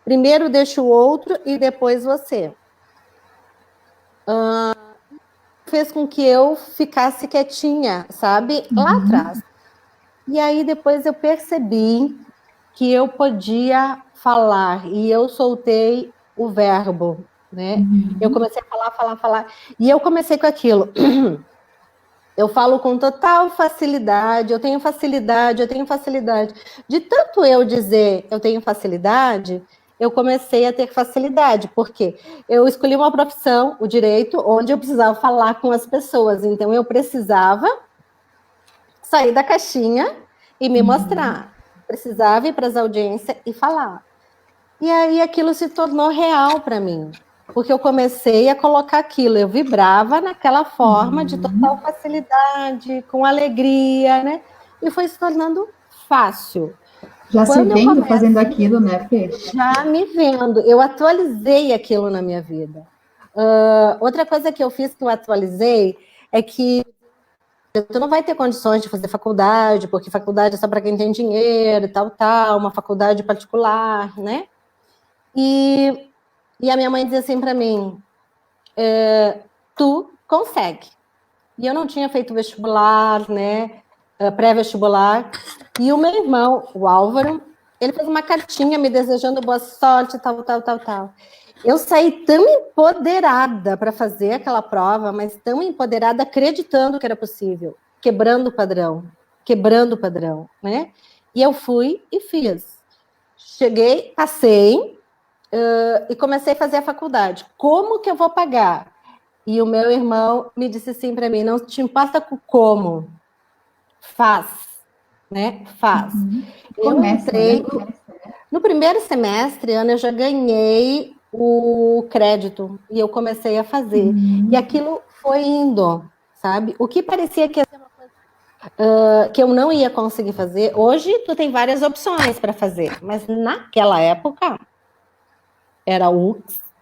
Primeiro deixa o outro e depois você. Fez com que eu ficasse quietinha, sabe? Lá atrás. E aí, depois eu percebi que eu podia falar, e eu soltei o verbo, né? Eu comecei a falar, e eu comecei com aquilo. Eu falo com total facilidade, eu tenho facilidade. De tanto eu dizer eu tenho facilidade, eu comecei a ter facilidade, porque eu escolhi uma profissão, o direito, onde eu precisava falar com as pessoas, então eu precisava sair da caixinha e me mostrar. Precisava ir para as audiências e falar. E aí aquilo se tornou real para mim, porque eu comecei a colocar aquilo, eu vibrava naquela forma de total facilidade, com alegria, né? E foi se tornando fácil. Já se vendo fazendo aquilo, né, Fê? Já me vendo, eu atualizei aquilo na minha vida. Outra coisa que eu fiz que eu atualizei é que tu não vai ter condições de fazer faculdade, porque faculdade é só para quem tem dinheiro e tal, uma faculdade particular, né? E a minha mãe dizia assim para mim, tu consegue. E eu não tinha feito vestibular, né? Pré-vestibular. E o meu irmão, o Álvaro, ele fez uma cartinha me desejando boa sorte, tal. Eu saí tão empoderada para fazer aquela prova, mas tão empoderada, acreditando que era possível, quebrando o padrão, né? E eu fui e fiz. Cheguei, passei, e comecei a fazer a faculdade. Como que eu vou pagar? E o meu irmão me disse assim para mim, não te importa com como, faz, né? Faz. Eu entrei... No primeiro semestre, Ana, eu já ganhei o crédito e eu comecei a fazer. E aquilo foi indo, sabe? O que parecia que ia ser uma coisa que eu não ia conseguir fazer, hoje tu tem várias opções para fazer, mas naquela época era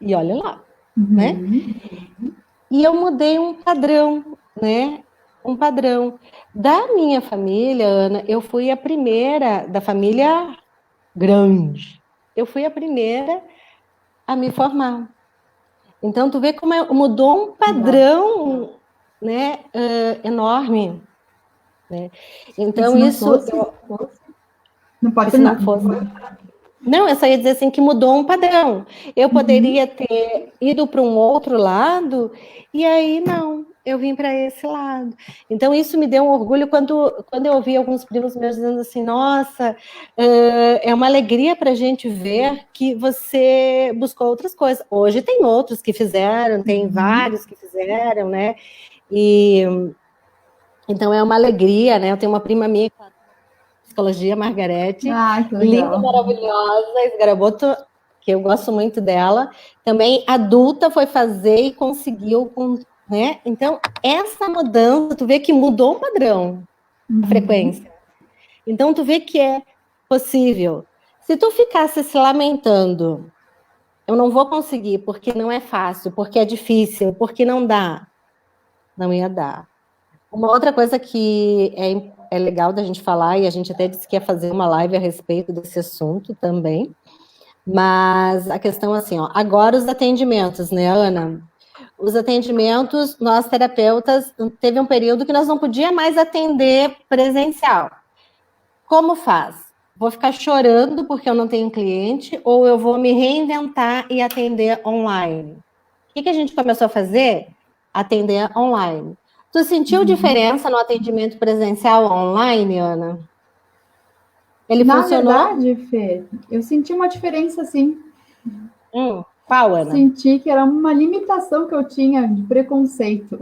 e olha lá, né? E eu mudei um padrão, né? Um padrão. Da minha família, Ana, eu fui a primeira da família grande. Eu fui a primeira a me formar. Então, tu vê como mudou um padrão, né, enorme. Né? Então, isso... Não pode ser nada. Não, eu só ia dizer assim que mudou um padrão. Eu poderia ter ido para um outro lado, e aí não, eu vim para esse lado. Então, isso me deu um orgulho quando eu ouvi alguns primos meus dizendo assim, nossa, é uma alegria para a gente ver que você buscou outras coisas. Hoje tem outros que fizeram, tem vários que fizeram, né? E então é uma alegria, né? Eu tenho uma prima minha psicologia, Margarete, linda, maravilhosa, esgaraboto, que eu gosto muito dela. Também adulta foi fazer e conseguiu, né? Então, essa mudança, tu vê que mudou um padrão, a frequência. Então, tu vê que é possível. Se tu ficasse se lamentando, eu não vou conseguir, porque não é fácil, porque é difícil, porque não dá, não ia dar. Uma outra coisa que é legal da gente falar, e a gente até disse que ia fazer uma live a respeito desse assunto também, mas a questão assim, ó, agora os atendimentos, né, Ana? Os atendimentos, nós terapeutas, teve um período que nós não podíamos mais atender presencial. Como faz? Vou ficar chorando porque eu não tenho cliente, ou eu vou me reinventar e atender online? O que a gente começou a fazer? Atender online. Tu sentiu diferença no atendimento presencial online, Ana? Ele Na funcionou? verdade, Fê, eu senti uma diferença, sim. Qual, Ana? Senti que era uma limitação que eu tinha de preconceito.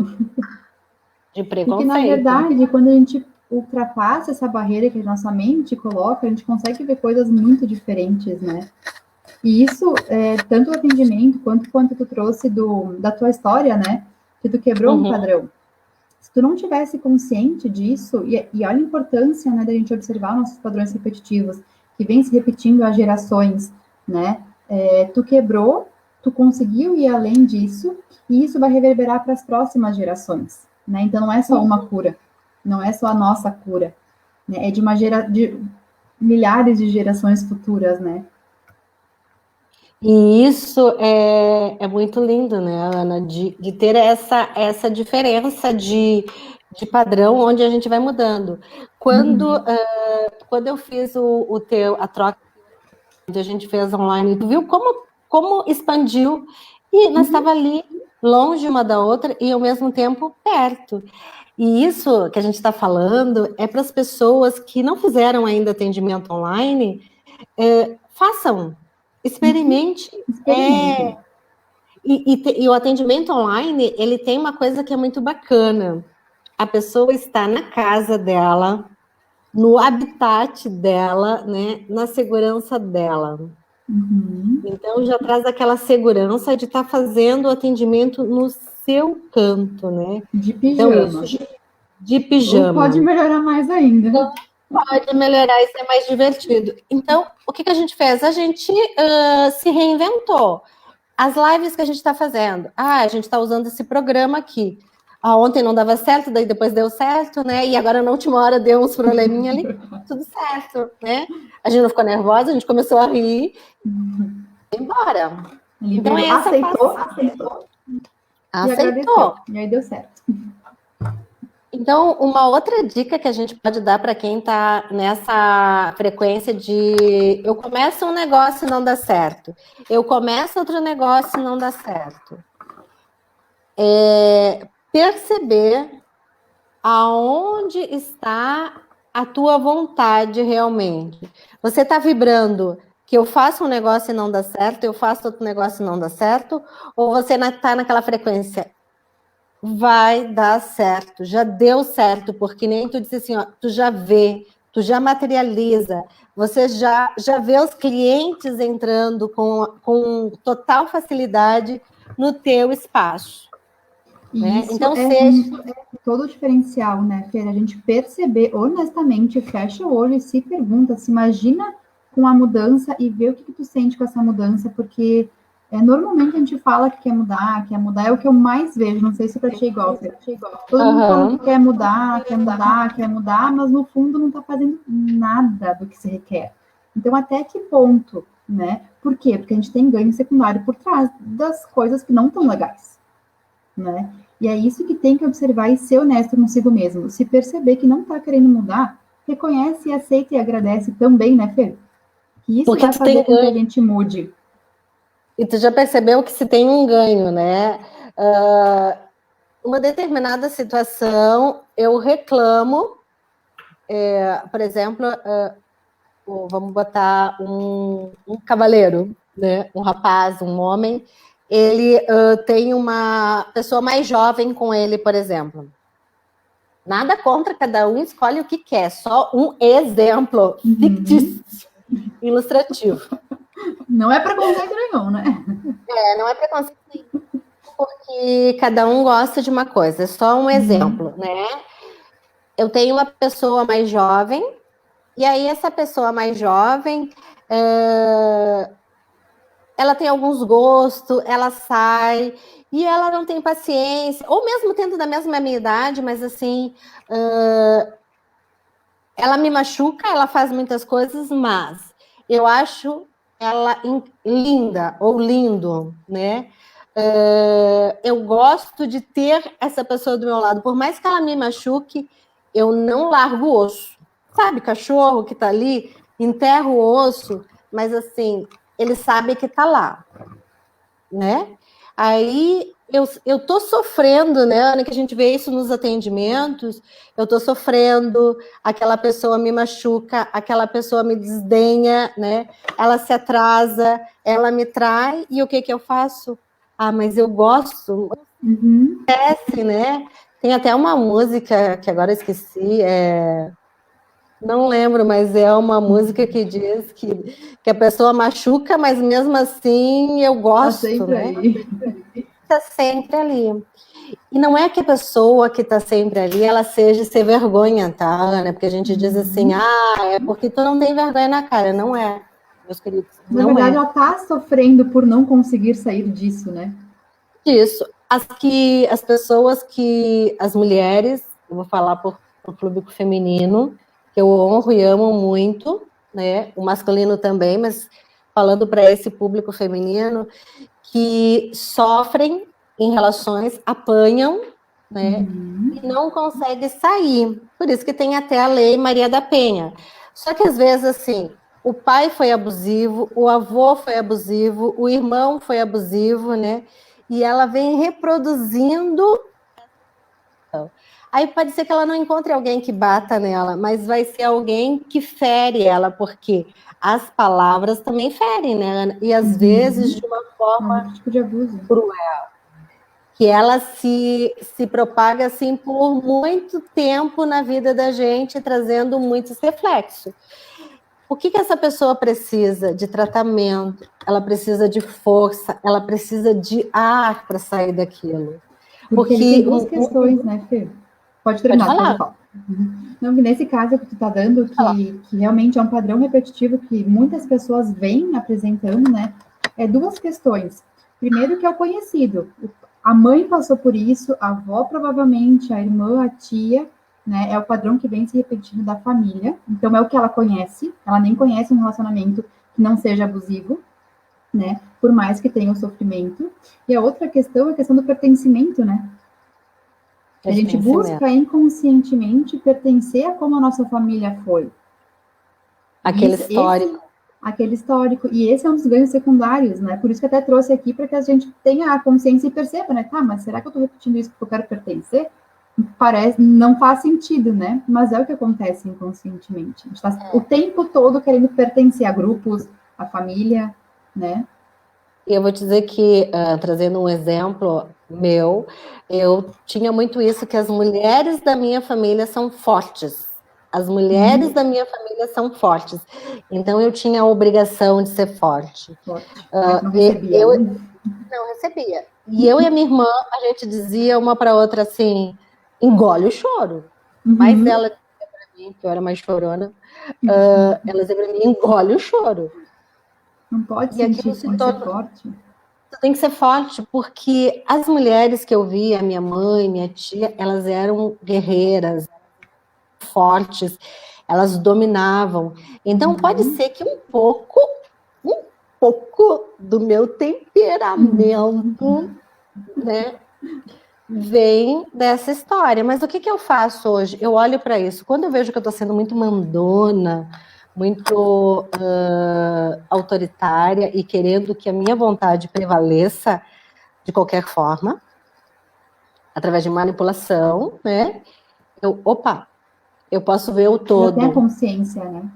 De E que, na preconceito. verdade, quando a gente ultrapassa essa barreira que a nossa mente coloca, a gente consegue ver coisas muito diferentes, né? E isso, tanto o atendimento quanto tu trouxe da tua história, né? Que tu quebrou um padrão. Se tu não tivesse consciente disso, e olha a importância, né, da gente observar nossos padrões repetitivos, que vem se repetindo há gerações, né? Tu quebrou, tu conseguiu ir além disso, e isso vai reverberar para as próximas gerações, né? Então não é só uma cura, não é só a nossa cura, né? É de milhares de gerações futuras, né? E isso é muito lindo, né, Ana, de ter essa diferença de padrão onde a gente vai mudando. Quando eu fiz a troca que a gente fez online, tu viu como expandiu? E nós estava ali, longe uma da outra e ao mesmo tempo perto. E isso que a gente está falando é para as pessoas que não fizeram ainda atendimento online, façam, experimente. Experimentem. E o atendimento online, ele tem uma coisa que é muito bacana. A pessoa está na casa dela, no habitat dela, né, na segurança dela. Então já traz aquela segurança de estar fazendo o atendimento no seu canto, né? De Então pijama. isso de Ou pode pijama. melhorar mais ainda. Então, pode melhorar e ser mais divertido. Então, o que a gente fez? A gente se reinventou. As lives que a gente está fazendo. A gente está usando esse programa aqui. Ontem não dava certo, daí depois deu certo, né? E agora na última hora deu uns probleminha ali, tudo certo, né? A gente não ficou nervosa, a gente começou a rir e embora. Então essa aceitou e agradeceu. aceitou. E aí deu certo. Então, uma outra dica que a gente pode dar para quem está nessa frequência de eu começo um negócio e não dá certo, eu começo outro negócio e não dá certo. Perceber aonde está a tua vontade realmente. Você está vibrando que eu faço um negócio e não dá certo, eu faço outro negócio e não dá certo, ou você está naquela frequência, vai dar certo, já deu certo, porque nem tu disse assim, ó, tu já vê, tu já materializa, você já vê os clientes entrando com total facilidade no teu espaço. E Né? isso Então, todo o diferencial, né, Fer? A gente perceber honestamente, fecha o olho e se pergunta, se imagina com a mudança e vê o que tu sente com essa mudança, porque normalmente a gente fala que quer mudar, é o que eu mais vejo, não sei se pra ti é igual, Fer. Todo mundo falando que quer mudar, mas no fundo não tá fazendo nada do que se requer. Então, até que ponto, né? Por quê? Porque a gente tem ganho secundário por trás das coisas que não estão legais, né? E é isso que tem que observar e ser honesto consigo mesmo. Se perceber que não está querendo mudar, reconhece, aceita e agradece também, né, Fer? Que isso porque vai fazer com que a gente mude. E tu já percebeu que se tem um ganho, né? Uma determinada situação, eu reclamo, por exemplo, vamos botar um cavaleiro, né? Um rapaz, um homem, ele tem uma pessoa mais jovem com ele, por exemplo. Nada contra, cada um escolhe o que quer, só um exemplo fictício, ilustrativo. Não é preconceito nenhum, né? Não é preconceito nenhum, porque cada um gosta de uma coisa, é só um exemplo, né? Eu tenho uma pessoa mais jovem, e aí essa pessoa mais jovem ela tem alguns gostos, ela sai e ela não tem paciência, ou mesmo tendo da mesma minha idade, mas assim, ela me machuca, ela faz muitas coisas, mas eu acho ela linda ou lindo, né? Eu gosto de ter essa pessoa do meu lado, por mais que ela me machuque, eu não largo o osso. Sabe, cachorro que tá ali, enterra o osso, mas assim, ele sabe que tá lá, né? Aí eu tô sofrendo, né, Ana, que a gente vê isso nos atendimentos, eu tô sofrendo, aquela pessoa me machuca, aquela pessoa me desdenha, né? Ela se atrasa, ela me trai, e o que que eu faço? Ah, mas eu gosto, esquece, né? Tem até uma música que agora eu esqueci, não lembro, mas é uma música que diz que a pessoa machuca, mas mesmo assim eu Tá gosto, sempre né? aí. Está sempre ali. E não é que a pessoa que está sempre ali, ela seja sem vergonha, tá, Ana? Porque a gente diz assim, é porque tu não tem vergonha na cara. Não é, meus queridos, Na não verdade, é. ela tá sofrendo por não conseguir sair disso, né? Isso. As pessoas que, as mulheres, eu vou falar por público feminino, que eu honro e amo muito, né? O masculino também, mas falando para esse público feminino, que sofrem em relações, apanham, né? E não conseguem sair. Por isso que tem até a lei Maria da Penha. Só que às vezes, assim, o pai foi abusivo, o avô foi abusivo, o irmão foi abusivo, né? E ela vem reproduzindo. Aí pode ser que ela não encontre alguém que bata nela, mas vai ser alguém que fere ela, porque as palavras também ferem, né, Ana? E às vezes de uma É forma outro tipo de abuso. cruel, que ela se propaga assim por muito tempo na vida da gente, trazendo muitos reflexos. O que essa pessoa precisa? De tratamento, ela precisa de força, ela precisa de ar para sair daquilo. Porque ele tem Porque duas questões, né, Fê? Pode pode terminar, depois eu falar, falo. Não, que nesse caso que tu tá dando, pode falar. que realmente é um padrão repetitivo que muitas pessoas vêm apresentando, né? É duas questões. Primeiro que é o conhecido. A mãe passou por isso, a avó provavelmente, a irmã, a tia, né? É o padrão que vem se repetindo da família. Então é o que ela conhece. Ela nem conhece um relacionamento que não seja abusivo, né? Por mais que tenha o sofrimento. E a outra questão é a questão do pertencimento, né? A gente Pertencimento. busca inconscientemente pertencer a como a nossa família foi. E Aquele isso, esse, histórico. aquele histórico. E esse é um dos ganhos secundários, né? Por isso que até trouxe aqui para que a gente tenha a consciência e perceba, né? Tá, mas será que eu estou repetindo isso porque eu quero pertencer? Parece, não faz sentido, né? Mas é o que acontece inconscientemente. A gente está o tempo todo querendo pertencer a grupos, a família, né? E eu vou dizer que, trazendo um exemplo meu, eu tinha muito isso, que as mulheres da minha família são fortes. As mulheres da minha família são fortes. Então, eu tinha a obrigação de ser forte. Forte. Mas não recebia, Eu né? não recebia. E eu e a minha irmã, a gente dizia uma para outra assim, engole o choro. Mas ela dizia para mim, que eu era mais chorona, ela dizia para mim, engole o choro. Não pode E aquilo sentir que se tem que ser tornou. forte. Tu tem que ser forte, porque as mulheres que eu via, minha mãe, minha tia, elas eram guerreiras, fortes, elas dominavam. Então, pode ser que um pouco do meu temperamento, né, vem dessa história. Mas o que eu faço hoje? Eu olho para isso. Quando eu vejo que eu estou sendo muito mandona, muito autoritária e querendo que a minha vontade prevaleça de qualquer forma, através de manipulação, né? Eu posso ver o Já tem a todo. consciência, né?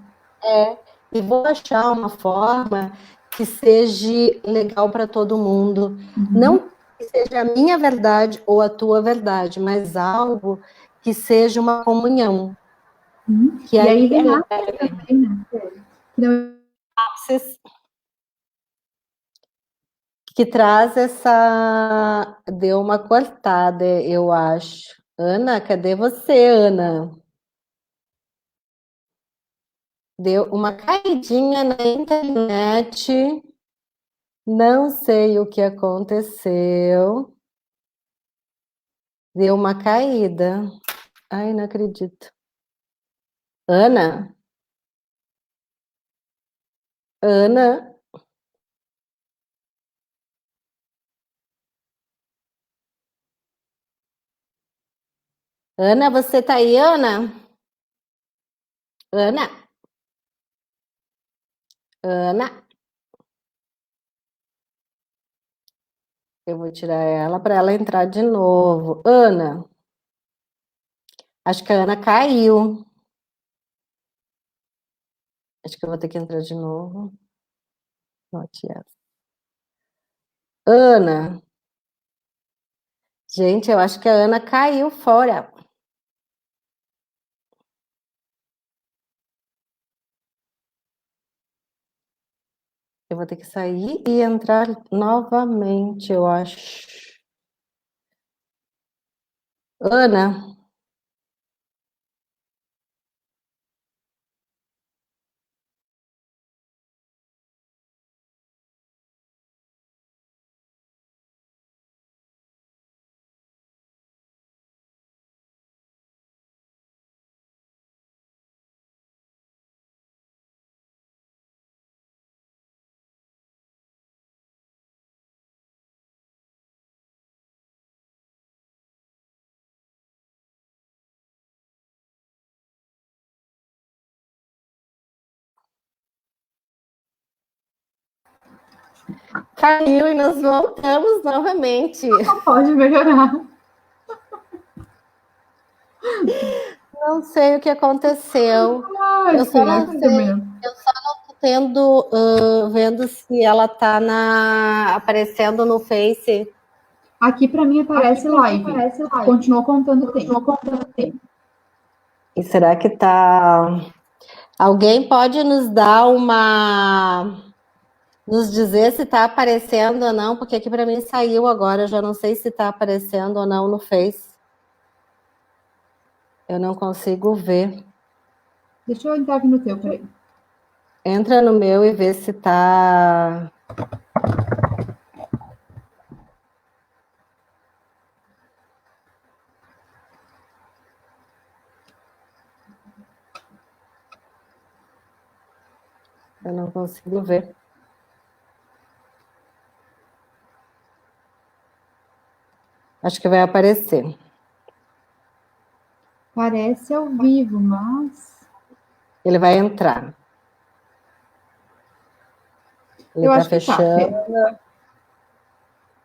E vou achar uma forma que seja legal para todo mundo. Não que seja a minha verdade ou a tua verdade, mas algo que seja uma comunhão. Que E aí aí vem lá também, né? Que não que traz essa. Deu uma cortada, eu acho. Ana, cadê você, Ana? Deu uma caidinha na internet. Não sei o que aconteceu. Deu uma caída. Ai, não acredito. Ana? Ana? Ana, você tá aí, Ana? Ana? Ana? Eu vou tirar ela para ela entrar de novo. Ana? Acho que a Ana caiu. Acho que eu vou ter que entrar de novo. Not yet. Ana? Gente, eu acho que a Ana caiu fora. Eu vou ter que sair e entrar novamente, eu acho. Ana? Caiu e nós voltamos novamente. Não pode melhorar. Não sei o que aconteceu. Ai, Eu só não Fê, sei. Eu só não tô tendo, vendo se ela tá aparecendo no Face. Aqui para mim aparece live. Continuou contando tempo. E será que tá... Alguém pode nos dar nos dizer se tá aparecendo ou não, porque aqui para mim saiu agora, eu já não sei se tá aparecendo ou não no Face. Eu não consigo ver. Deixa eu entrar aqui no teu, peraí. Entra no meu e vê se tá... Eu não consigo ver. Acho que vai aparecer. Parece ao vivo, mas... Ele vai entrar. Ele eu tá acho que tá, fechando. Fê.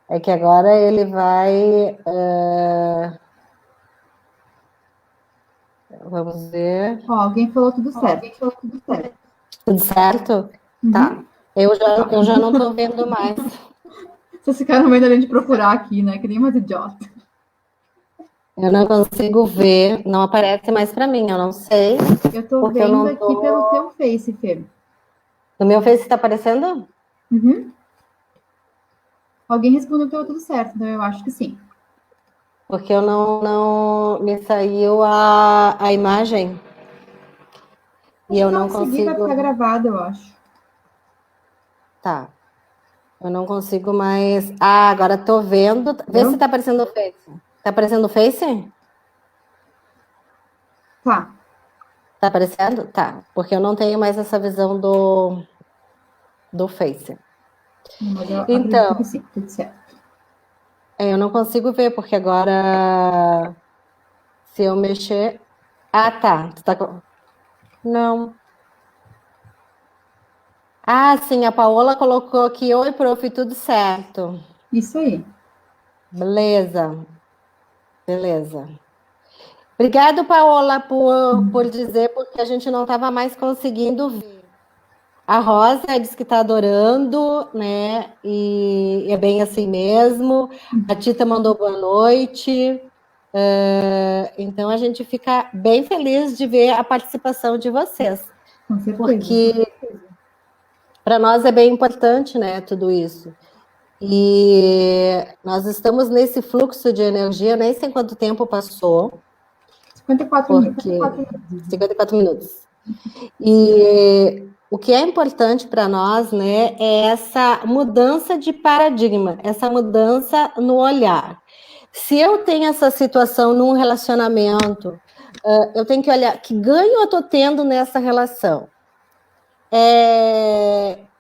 É que agora ele vai... Vamos ver. Ó, alguém falou tudo certo. Tudo certo? Uhum. Tá. Eu já não tô vendo mais. Vocês ficaram vendo a gente procurar aqui, né? Que nem umas idiotas. Eu não consigo ver. Não aparece mais pra mim. Eu não sei. Eu tô Porque eu vendo não aqui tô... pelo teu Face, Fê. No meu Face tá aparecendo? Uhum. Alguém respondeu que tava tudo certo, então eu acho que sim. Porque eu não me saiu a imagem. E eu não Conseguir, vai consigo... ficar gravado, eu acho. Tá. Eu não consigo mais... Ah, agora tô vendo. Vê se tá aparecendo no Face. Tá aparecendo no Face? Tá. Tá aparecendo? Tá. Porque eu não tenho mais essa visão do Face. Não, mas eu acredito Então, que sim, tudo certo. eu não consigo ver, porque agora... Se eu mexer... Ah, tá. Não. Ah, sim, a Paola colocou aqui. Oi, prof, tudo certo. Isso aí. Beleza. Beleza. Obrigado, Paola, por dizer, porque a gente não estava mais conseguindo ver. A Rosa diz que está adorando, né? E é bem assim mesmo. A Tita mandou boa noite. Então a gente fica bem feliz de ver a participação de vocês. Com certeza. Porque para nós é bem importante, né? Tudo isso. E nós estamos nesse fluxo de energia, nem sei quanto tempo passou. 54 porque... minutos. 54 minutos. E o que é importante para nós, né, é essa mudança de paradigma, essa mudança no olhar. Se eu tenho essa situação num relacionamento, eu tenho que olhar que ganho eu estou tendo nessa relação.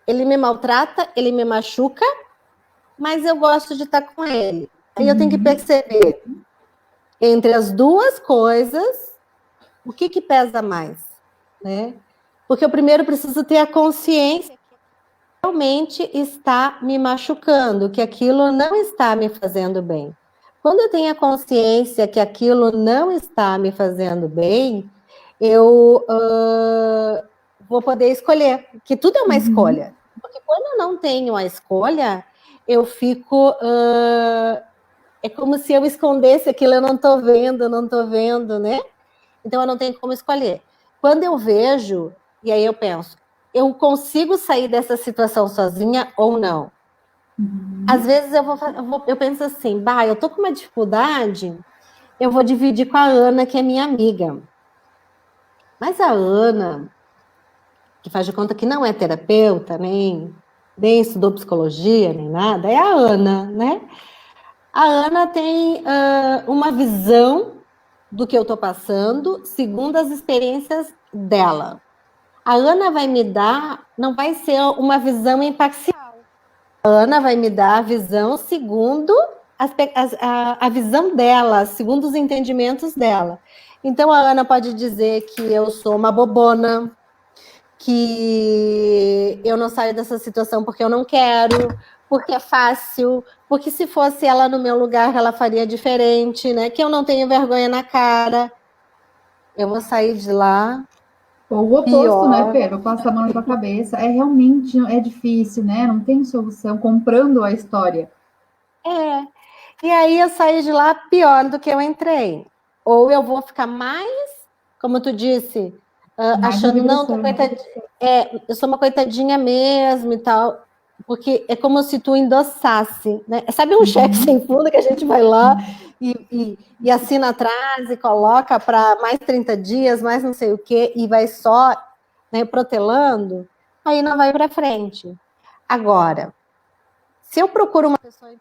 Ele me maltrata, ele me machuca, mas eu gosto de estar com ele. Aí eu tenho que perceber entre as duas coisas o que pesa mais, né? Porque eu primeiro preciso ter a consciência que realmente está me machucando, que aquilo não está me fazendo bem. Quando eu tenho a consciência que aquilo não está me fazendo bem, eu vou poder escolher, que tudo é uma escolha. Porque quando eu não tenho a escolha, eu fico... é como se eu escondesse aquilo, eu não estou vendo, né? Então eu não tenho como escolher. Quando eu vejo, e aí eu penso, eu consigo sair dessa situação sozinha ou não? Às vezes eu penso assim, eu tô com uma dificuldade, eu vou dividir com a Ana, que é minha amiga. Mas a Ana, que faz de conta que não é terapeuta, nem estudou psicologia, nem nada, é a Ana, né? A Ana tem uma visão do que eu estou passando, segundo as experiências dela. A Ana vai me dar, não vai ser uma visão imparcial. A Ana vai me dar a visão segundo a visão dela, segundo os entendimentos dela. Então a Ana pode dizer que eu sou uma bobona, que eu não saio dessa situação porque eu não quero, porque é fácil, porque se fosse ela no meu lugar, ela faria diferente, né? Que eu não tenho vergonha na cara. Eu vou sair de lá Ou o oposto, né, pior. Pedro? Passa a mão na tua cabeça. É realmente, é difícil, né? Não tem solução. Comprando a história. É. E aí eu saí de lá pior do que eu entrei. Ou eu vou ficar mais, como tu disse, Mais na achando, não, tô vibração. coitadinha, eu sou uma coitadinha mesmo e tal. Porque é como se tu endossasse, né? Sabe um cheque sem fundo que a gente vai lá e assina atrás e coloca para mais 30 dias, mais não sei o quê, e vai só, né, protelando, aí não vai para frente. Agora, se eu procuro uma pessoa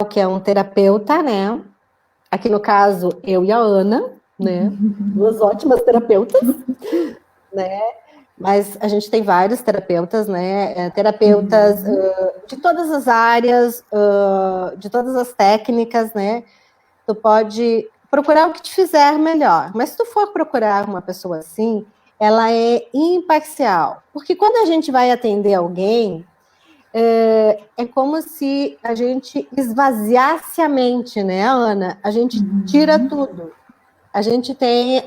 que é um terapeuta, né? Aqui no caso, eu e a Ana, né? Duas ótimas terapeutas, né? Mas a gente tem vários terapeutas, né? Terapeutas de todas as áreas, de todas as técnicas, né? Tu pode procurar o que te fizer melhor. Mas se tu for procurar uma pessoa assim, ela é imparcial. Porque quando a gente vai atender alguém, é como se a gente esvaziasse a mente, né, Ana? A gente tira tudo. A gente tem,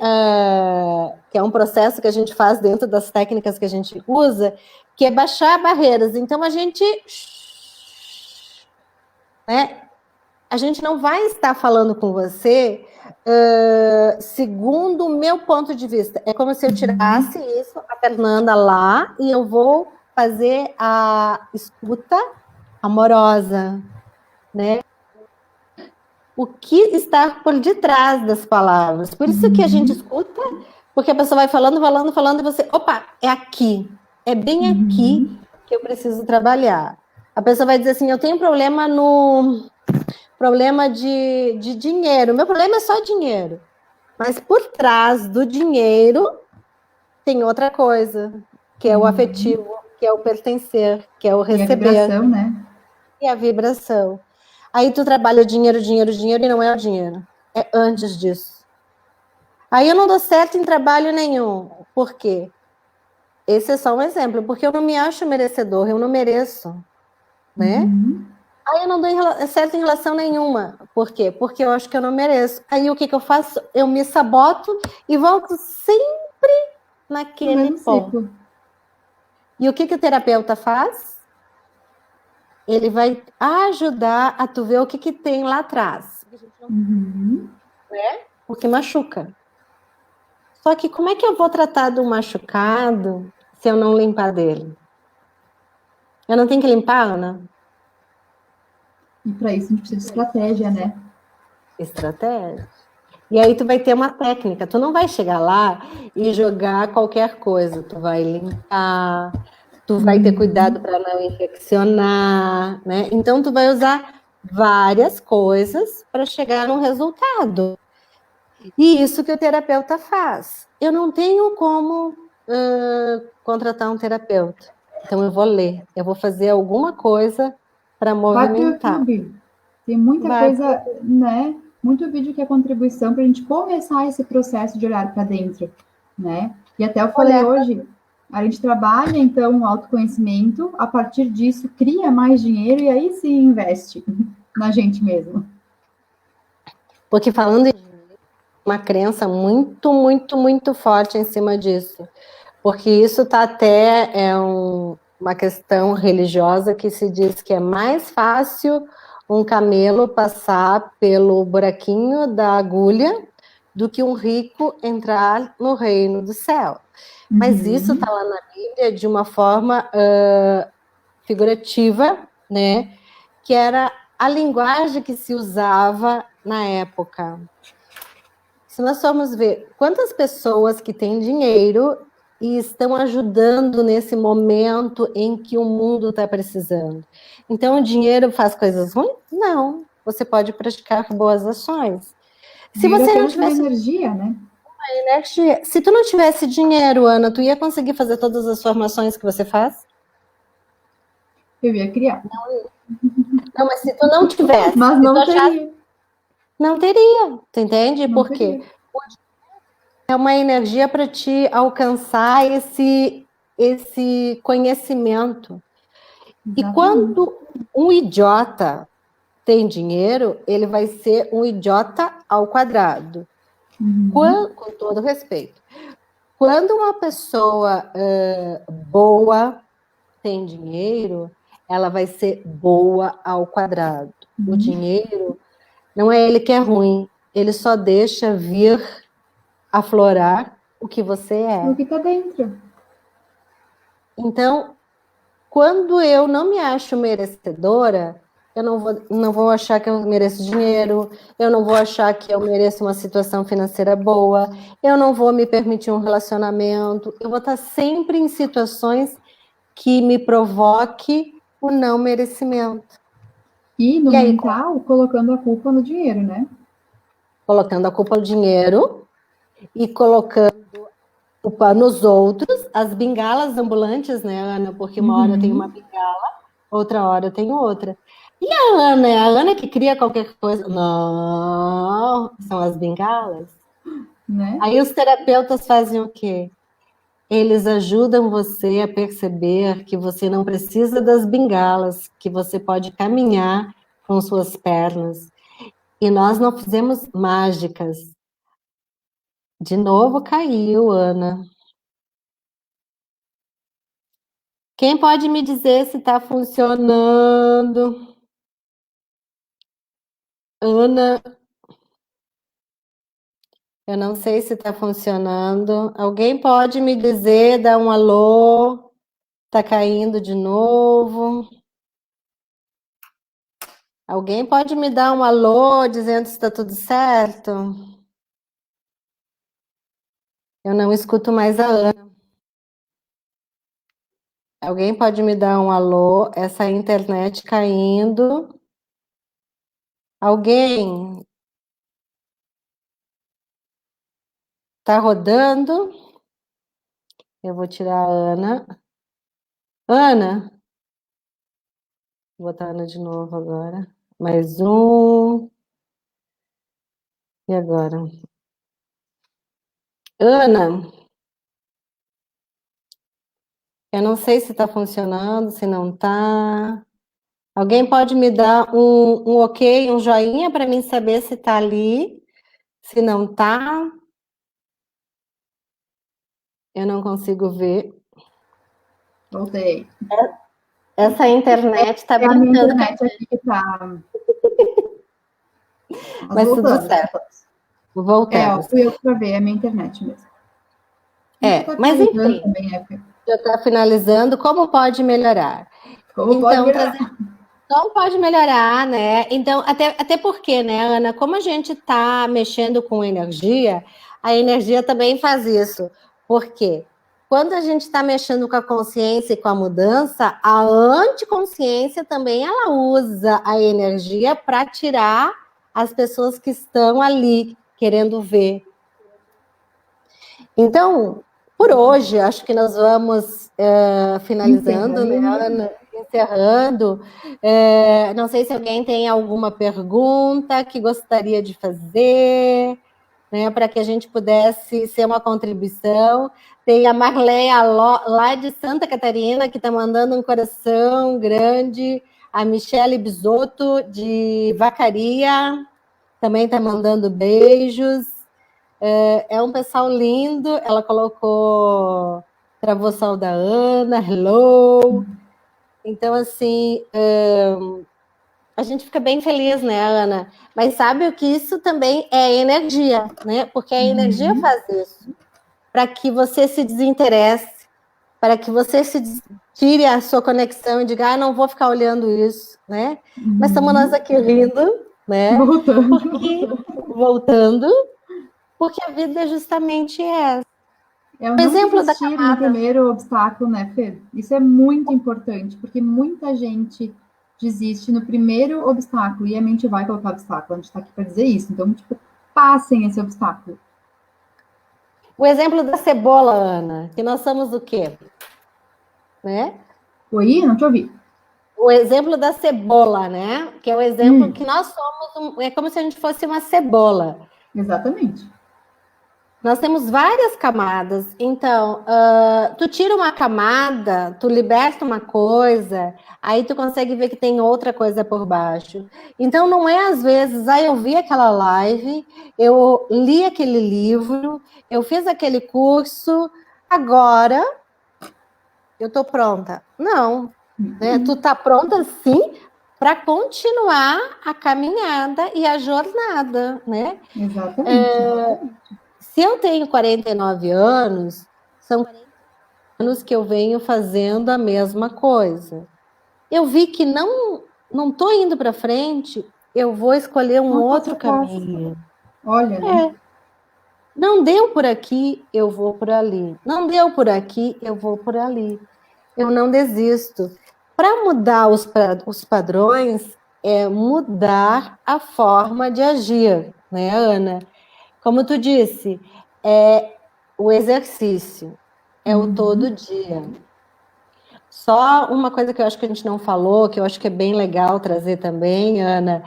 que é um processo que a gente faz dentro das técnicas que a gente usa, que é baixar barreiras. Então, né, a gente não vai estar falando com você segundo o meu ponto de vista. É como se eu tirasse isso, a Fernanda lá, e eu vou fazer a escuta amorosa, né? O que está por detrás das palavras. Por isso que a gente escuta, porque a pessoa vai falando, e você, opa, é aqui, é bem aqui que eu preciso trabalhar. A pessoa vai dizer assim, eu tenho problema de dinheiro, meu problema é só dinheiro. Mas por trás do dinheiro tem outra coisa, que é o afetivo, que é o pertencer, que é o receber. E a vibração, né? E a vibração. Aí tu trabalha dinheiro e não é o dinheiro. É antes disso. Aí eu não dou certo em trabalho nenhum. Por quê? Esse é só um exemplo. Porque eu não me acho merecedor, eu não mereço. Né? Aí eu não dou certo em relação nenhuma. Por quê? Porque eu acho que eu não mereço. Aí o que eu faço? Eu me saboto e volto sempre naquele ponto. E o que o terapeuta faz? Ele vai ajudar a tu ver o que tem lá atrás. Né? O que machuca. Só que como é que eu vou tratar do machucado se eu não limpar dele? Eu não tenho que limpar, Ana? E para isso a gente precisa de estratégia, né? Estratégia. E aí tu vai ter uma técnica, tu não vai chegar lá e jogar qualquer coisa, tu vai limpar, tu vai ter cuidado para não infeccionar, né? Então tu vai usar várias coisas para chegar num resultado. E isso que o terapeuta faz. Eu não tenho como contratar um terapeuta. Então eu vou ler, eu vou fazer alguma coisa para Vai pro movimentar. YouTube. Tem muita Vai. coisa, né? Muito vídeo que é contribuição para a gente começar esse processo de olhar para dentro, né? E até eu falei Olhar. hoje, a gente trabalha então o autoconhecimento, a partir disso cria mais dinheiro e aí sim investe na gente mesmo. Porque falando em uma crença muito, muito, muito forte em cima disso. Porque isso está até uma questão religiosa que se diz que é mais fácil um camelo passar pelo buraquinho da agulha do que um rico entrar no reino do céu. Mas isso está lá na Bíblia de uma forma figurativa, né? Que era a linguagem que se usava na época. Se nós formos ver quantas pessoas que têm dinheiro e estão ajudando nesse momento em que o mundo está precisando. Então, o dinheiro faz coisas ruins? Não. Você pode praticar boas ações. Se você não tivesse uma energia, né? energia, se tu não tivesse dinheiro, Ana, tu ia conseguir fazer todas as formações que você faz? Eu ia criar. Não, mas se tu não tivesse, mas não teria. Não teria, tu entende? Não Por quê? teria. É uma energia para te alcançar esse conhecimento. Exatamente. E quando um idiota tem dinheiro, ele vai ser um idiota ao quadrado. Com todo respeito. Quando uma pessoa boa tem dinheiro, ela vai ser boa ao quadrado. O dinheiro não é ele que é ruim, ele só deixa vir aflorar o que você é. O que está dentro. Então, quando eu não me acho merecedora, eu não vou achar que eu mereço dinheiro, eu não vou achar que eu mereço uma situação financeira boa, eu não vou me permitir um relacionamento, eu vou estar sempre em situações que me provoque o não merecimento. E no mental, colocando a culpa no dinheiro, né? Colocando a culpa no dinheiro e colocando a culpa nos outros, as bengalas ambulantes, né, Ana? Porque uma hora eu tenho uma bengala, outra hora eu tenho outra. E a Ana? É a Ana que cria qualquer coisa? Não, são as bengalas. Né? Aí os terapeutas fazem o quê? Eles ajudam você a perceber que você não precisa das bengalas, que você pode caminhar com suas pernas. E nós não fizemos mágicas. De novo caiu, Ana. Quem pode me dizer se está funcionando? Ana, eu não sei se está funcionando. Alguém pode me dizer, dar um alô? Está caindo de novo? Alguém pode me dar um alô dizendo se está tudo certo? Eu não escuto mais a Ana. Alguém pode me dar um alô? Essa internet caindo. Alguém? Tá rodando? Eu vou tirar a Ana. Ana? Vou botar a Ana de novo agora. Mais um. E agora? Ana? Eu não sei se está funcionando, se não está. Alguém pode me dar um ok, um joinha para mim saber se está ali, se não está. Eu não consigo ver. Voltei. Essa internet está É a minha brincando. internet aqui que tá. Mas tudo voltando. certo. Voltamos. Fui eu para ver, é a minha internet mesmo. Mas enfim, também, já está finalizando. Como pode melhorar? Como pode melhorar? Não pode melhorar, né? Então, até porque, né, Ana, como a gente está mexendo com energia, a energia também faz isso. Por quê? Quando a gente está mexendo com a consciência e com a mudança, a anticonsciência também ela usa a energia para tirar as pessoas que estão ali querendo ver. Então, por hoje, acho que nós vamos finalizando, né, Ana? Encerrando. Não sei se alguém tem alguma pergunta que gostaria de fazer, né, para que a gente pudesse ser uma contribuição. Tem a Marleia lá de Santa Catarina, que está mandando um coração grande. A Michele Bisotto, de Vacaria, também está mandando beijos. É um pessoal lindo. Ela colocou Travou da Ana, hello. Então, assim, a gente fica bem feliz, né, Ana? Mas sabe o que isso também é energia, né? Porque a energia faz isso. Para que você se desinteresse, para que você tire a sua conexão e diga, não vou ficar olhando isso, né? Mas estamos nós aqui rindo, né? Voltando, porque a vida é justamente essa. É o não desistir no primeiro obstáculo, né, Fê? Isso é muito importante, porque muita gente desiste no primeiro obstáculo e a mente vai colocar obstáculo. A gente está aqui para dizer isso. Então, tipo, passem esse obstáculo. O exemplo da cebola, Ana, que nós somos o quê? Né? Oi, não te ouvi. O exemplo da cebola, né? Que é o exemplo que nós somos, é como se a gente fosse uma cebola. Exatamente. Nós temos várias camadas. Então, tu tira uma camada, tu liberta uma coisa, aí tu consegue ver que tem outra coisa por baixo. Então, não é às vezes, eu vi aquela live, eu li aquele livro, eu fiz aquele curso, agora eu tô pronta. Não. Né? Tu tá pronta, sim, para continuar a caminhada e a jornada, né? Exatamente. Se eu tenho 49 anos, são 40 anos que eu venho fazendo a mesma coisa. Eu vi que não estou indo para frente, eu vou escolher um outro caminho. Olha, né? Não deu por aqui, eu vou por ali. Não deu por aqui, eu vou por ali. Eu não desisto. Para mudar os padrões, é mudar a forma de agir, né, Ana? Como tu disse, é o exercício, é o todo dia. Só uma coisa que eu acho que a gente não falou, que eu acho que é bem legal trazer também, Ana,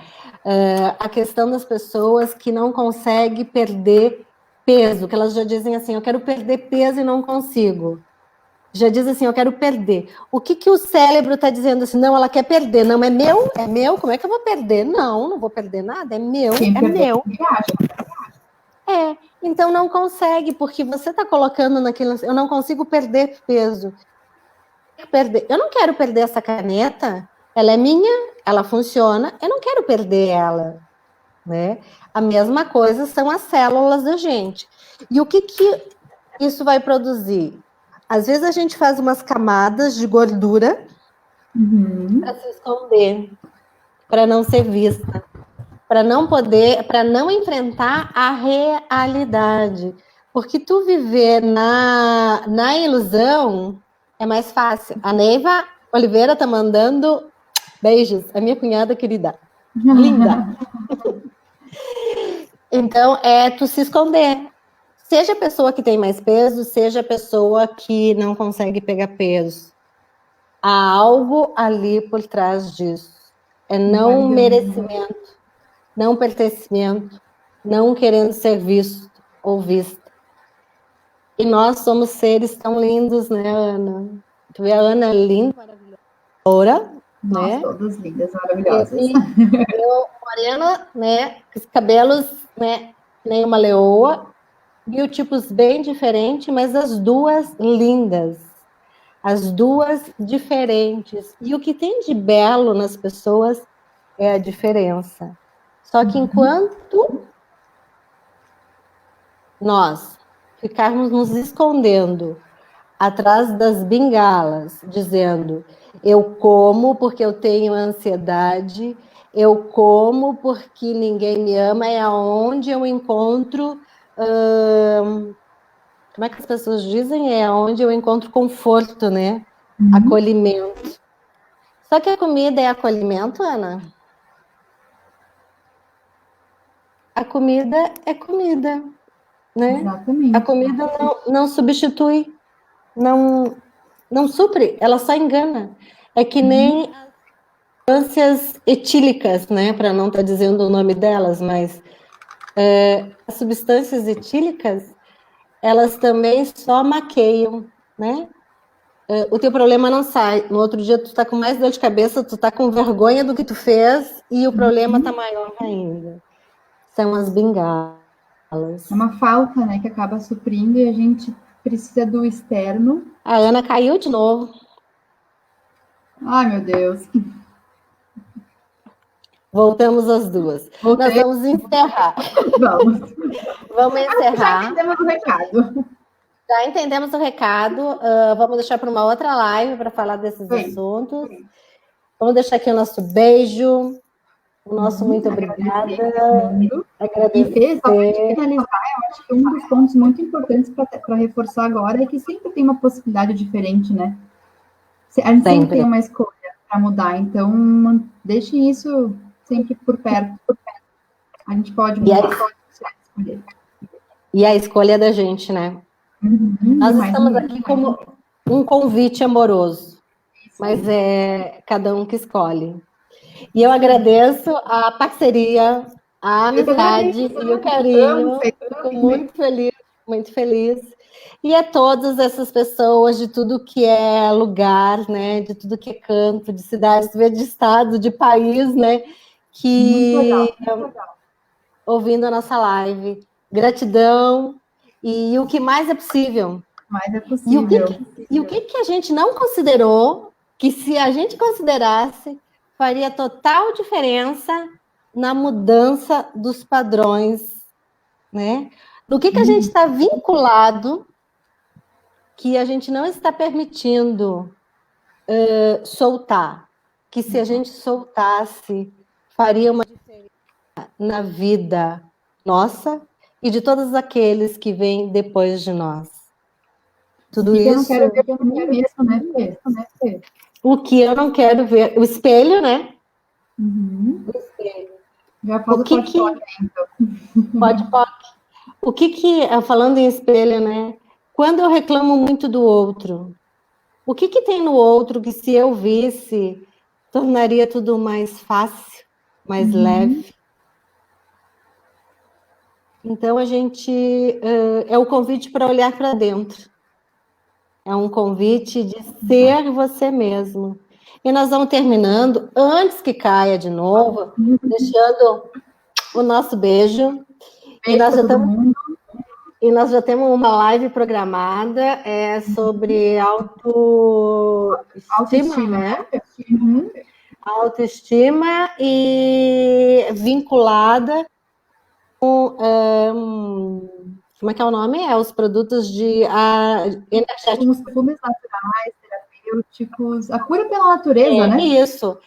a questão das pessoas que não conseguem perder peso, que elas já dizem assim, eu quero perder peso e não consigo. Já diz assim, eu quero perder. O que o cérebro está dizendo assim? Não, ela quer perder. Não, é meu, como é que eu vou perder? Não vou perder nada, é meu, é meu. Então não consegue, porque você está colocando naquilo, eu não consigo perder peso. Eu não quero perder essa caneta, ela é minha, ela funciona, eu não quero perder ela. Né? A mesma coisa são as células da gente. E o que isso vai produzir? Às vezes a gente faz umas camadas de gordura para se esconder, para não ser vista, para não enfrentar a realidade. Porque tu viver na ilusão é mais fácil. A Neiva Oliveira está mandando beijos, a minha cunhada querida. Linda. Então, é tu se esconder. Seja a pessoa que tem mais peso, seja a pessoa que não consegue pegar peso. Há algo ali por trás disso. É não merecimento, não pertencimento, não querendo ser visto ou vista. E nós somos seres tão lindos, né, Ana? Tu vê a Ana linda, maravilhosa, né? Todas lindas, maravilhosas. Eu, morena, né, com os cabelos, né, nem uma leoa, biotipos bem diferentes, mas as duas lindas, as duas diferentes. E o que tem de belo nas pessoas é a diferença. Só que enquanto nós ficarmos nos escondendo atrás das bengalas, dizendo: eu como porque eu tenho ansiedade, eu como porque ninguém me ama, é aonde eu encontro. Como é que as pessoas dizem? É onde eu encontro conforto, né? Acolhimento. Só que a comida é acolhimento, Ana? A comida é comida, né? Exatamente. A comida não substitui, não supre, ela só engana. É que nem substâncias etílicas, né? Para não estar dizendo o nome delas, mas as substâncias etílicas, elas também só maqueiam, né? O teu problema não sai. No outro dia tu tá com mais dor de cabeça, tu tá com vergonha do que tu fez e o problema tá maior ainda. São as bengalas. É uma falta, né, que acaba suprindo e a gente precisa do externo. A Ana caiu de novo. Ai, meu Deus. Voltamos as duas. Voltei. Nós vamos encerrar. Vamos. Vamos encerrar. Já entendemos o recado. Já entendemos o recado. Vamos deixar para uma outra live para falar desses assuntos. Vamos deixar aqui o nosso beijo. O nosso muito obrigada. Agradecer. E só para finalizar, eu acho que um dos pontos muito importantes para reforçar agora é que sempre tem uma possibilidade diferente, né? A gente sempre tem uma escolha para mudar, então deixe isso sempre por perto. A gente pode mudar. E a escolha é da gente, né? Nós estamos aqui como um convite amoroso, mas é cada um que escolhe. E eu agradeço a parceria, a amizade e o carinho. Fico muito feliz, muito feliz. E a todas essas pessoas de tudo que é lugar, né? De tudo que é canto, de cidade, de estado, de país, né? Que ouvindo a nossa live. Gratidão. E o que mais é possível. Mais é possível. E o que a gente não considerou, que se a gente considerasse, faria total diferença na mudança dos padrões, né? Do que a gente está vinculado, que a gente não está permitindo soltar, que se a gente soltasse, faria uma diferença na vida nossa e de todos aqueles que vêm depois de nós. Tudo isso. Eu não quero ver por mim mesmo, né, Fê? O que eu não quero ver, o espelho, né? O espelho. Já falo então. Pode. O que falando em espelho, né? Quando eu reclamo muito do outro, o que tem no outro que se eu visse, tornaria tudo mais fácil, mais leve? Então, a gente... é o convite para olhar para dentro. É um convite de ser você mesmo. E nós vamos terminando, antes que caia de novo, deixando o nosso beijo. E nós já temos uma live programada sobre autoestima, né? Autoestima e vinculada com... como é que é o nome? Os produtos de energéticos. Os perfumes naturais, terapêuticos, a cura pela natureza, né? Isso,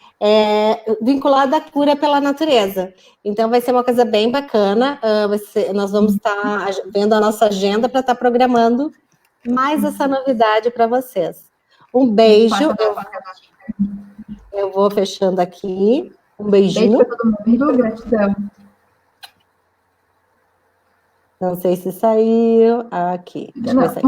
vinculado à cura pela natureza. Então, vai ser uma coisa bem bacana. Nós vamos estar vendo a nossa agenda para estar programando mais essa novidade para vocês. Um beijo. Eu vou fechando aqui. Um beijinho. Beijo para todo mundo. Gratidão. Não sei se saiu. Aqui. Acho que vai sair.